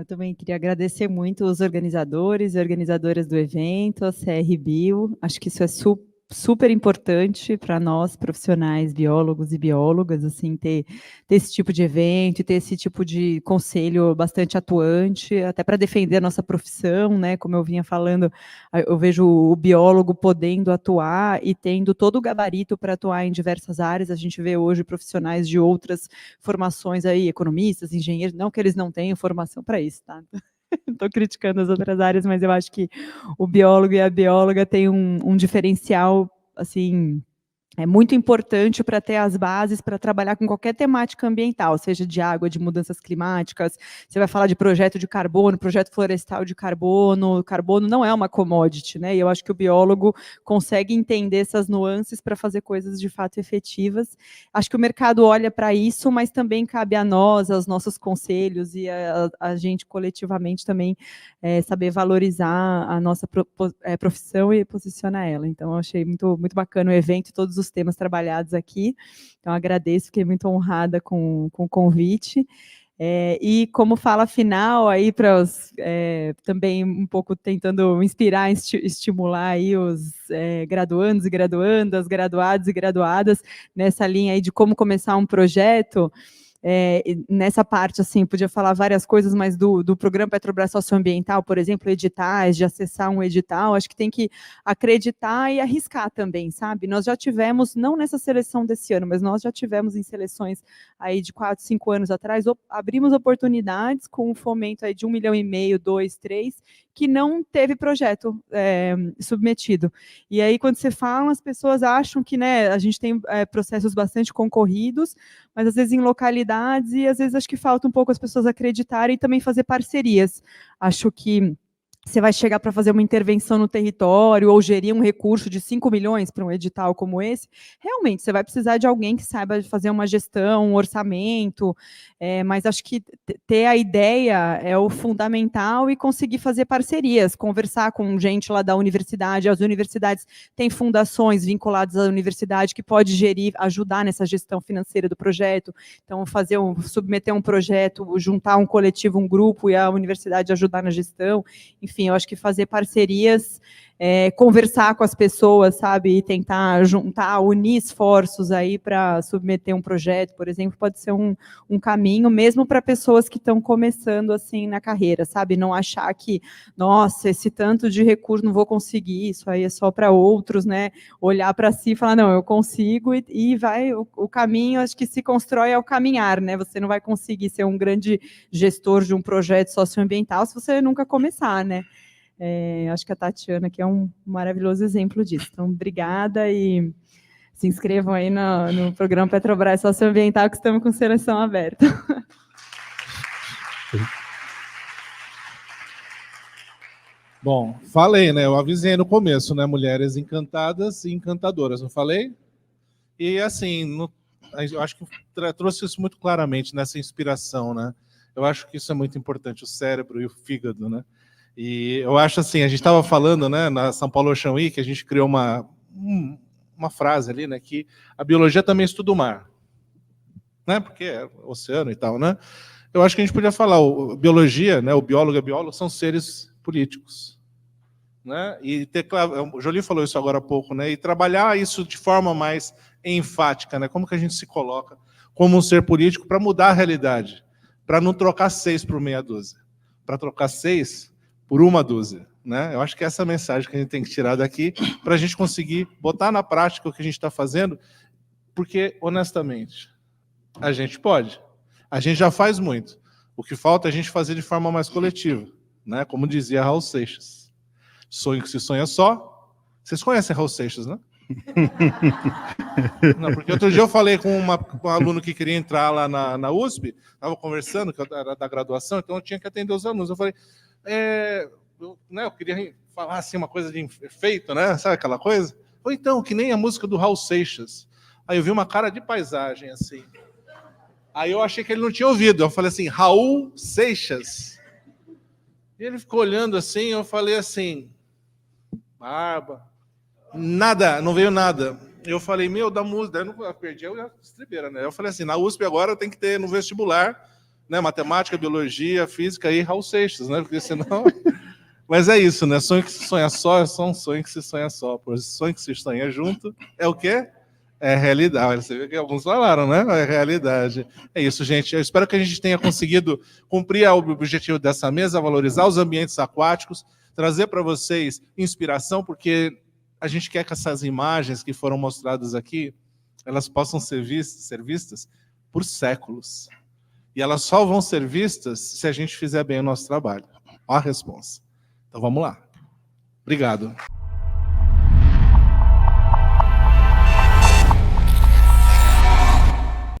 Eu também queria agradecer muito os organizadores e organizadoras do evento, a CR Bio. Acho que isso é super importante para nós, profissionais, biólogos e biólogas, assim, ter esse tipo de evento e ter esse tipo de conselho bastante atuante, até para defender a nossa profissão, né? Como eu vinha falando, eu vejo o biólogo podendo atuar e tendo todo o gabarito para atuar em diversas áreas. A gente vê hoje profissionais de outras formações aí, economistas, engenheiros, não que eles não tenham formação para isso, tá? Estou criticando as outras áreas, mas eu acho que o biólogo e a bióloga têm um diferencial, assim, muito importante para ter as bases para trabalhar com qualquer temática ambiental, seja de água, de mudanças climáticas. Você vai falar de projeto de carbono, projeto florestal de carbono. Carbono não é uma commodity, né? E eu acho que o biólogo consegue entender essas nuances para fazer coisas de fato efetivas. Acho que o mercado olha para isso, mas também cabe a nós, aos nossos conselhos e a gente coletivamente também saber valorizar a nossa profissão e posicionar ela. Então, eu achei muito, muito bacana o evento e todos os temas trabalhados aqui. Então, agradeço, fiquei muito honrada com o convite. E como fala final aí para os também um pouco tentando inspirar, estimular aí os graduandos e graduandas, graduados e graduadas nessa linha aí de como começar um projeto. Nessa parte, assim, podia falar várias coisas, mas do programa Petrobras Socioambiental, por exemplo, editais, de acessar um edital, acho que tem que acreditar e arriscar também, sabe? Nós já tivemos, não nessa seleção desse ano, mas nós já tivemos em seleções aí de 4, 5 anos atrás, abrimos oportunidades com um fomento aí de 1,5 milhão, 2, 3, que não teve projeto submetido. E aí, quando você fala, as pessoas acham que, né, a gente tem processos bastante concorridos, mas às vezes em localidades, e às vezes acho que falta um pouco as pessoas acreditarem e também fazer parcerias. Acho que você vai chegar para fazer uma intervenção no território ou gerir um recurso de 5 milhões para um edital como esse, realmente você vai precisar de alguém que saiba fazer uma gestão, um orçamento, mas acho que ter a ideia é o fundamental e conseguir fazer parcerias, conversar com gente lá da universidade. As universidades têm fundações vinculadas à universidade que pode gerir, ajudar nessa gestão financeira do projeto. Então, submeter um projeto, juntar um coletivo, um grupo e a universidade ajudar na gestão. Enfim, eu acho que fazer parcerias, conversar com as pessoas, sabe, e tentar juntar, unir esforços aí para submeter um projeto, por exemplo, pode ser um caminho, mesmo para pessoas que estão começando assim na carreira, sabe, não achar que, nossa, esse tanto de recurso não vou conseguir, isso aí é só para outros, né, olhar para si e falar, não, eu consigo, e vai, o caminho, acho que se constrói ao caminhar, né, você não vai conseguir ser um grande gestor de um projeto socioambiental se você nunca começar, né. Acho que a Tatiana aqui é um maravilhoso exemplo disso. Então, obrigada e se inscrevam aí no programa Petrobras Socioambiental, que estamos com seleção aberta. Bom, falei, né? Eu avisei no começo, né? Mulheres encantadas e encantadoras, não falei? E assim, eu acho que trouxe isso muito claramente nessa inspiração, né? Eu acho que isso é muito importante, o cérebro e o fígado, né? E eu acho assim, a gente estava falando, né, na São Paulo Ocean Week, a gente criou uma frase ali, né, que a biologia também estuda o mar, né? Porque é oceano e tal, né? Eu acho que a gente podia falar, biologia, né, o biólogo e a bióloga são seres políticos, né? E o Jolie falou isso agora há pouco, né? E trabalhar isso de forma mais enfática, né? Como que a gente se coloca como um ser político para mudar a realidade, para não trocar 6 por meia dúzia, para trocar 6 por uma dúzia, né? Eu acho que essa é a mensagem que a gente tem que tirar daqui para a gente conseguir botar na prática o que a gente está fazendo, porque honestamente a gente pode. A gente já faz muito. O que falta é a gente fazer de forma mais coletiva, né? Como dizia Raul Seixas. Sonho que se sonha só. Vocês conhecem Raul Seixas, né? Não, porque outro dia eu falei com um aluno que queria entrar lá na USP, estava conversando, que era da graduação, então eu tinha que atender os alunos. Eu falei, eu queria falar assim uma coisa de efeito, né? Sabe aquela coisa? Ou então, que nem a música do Raul Seixas. Aí eu vi uma cara de paisagem, assim. Aí eu achei que ele não tinha ouvido. Eu falei assim, Raul Seixas. E ele ficou olhando assim, eu falei assim, barba, nada, não veio nada. Eu falei, da música, eu perdi a estribeira, né? Eu falei assim, na USP agora tem que ter no vestibular, né, matemática, biologia, física e Raul Seixas, né? Porque senão... Mas é isso, né? Sonho que se sonha só é só um sonho que se sonha só. Pois sonho que se sonha junto é o quê? É realidade. Você viu que alguns falaram, né? É realidade. É isso, gente. Eu espero que a gente tenha conseguido cumprir o objetivo dessa mesa, valorizar os ambientes aquáticos, trazer para vocês inspiração, porque a gente quer que essas imagens que foram mostradas aqui, elas possam ser vistas por séculos. E elas só vão ser vistas se a gente fizer bem o nosso trabalho. Ó a resposta. Então vamos lá. Obrigado.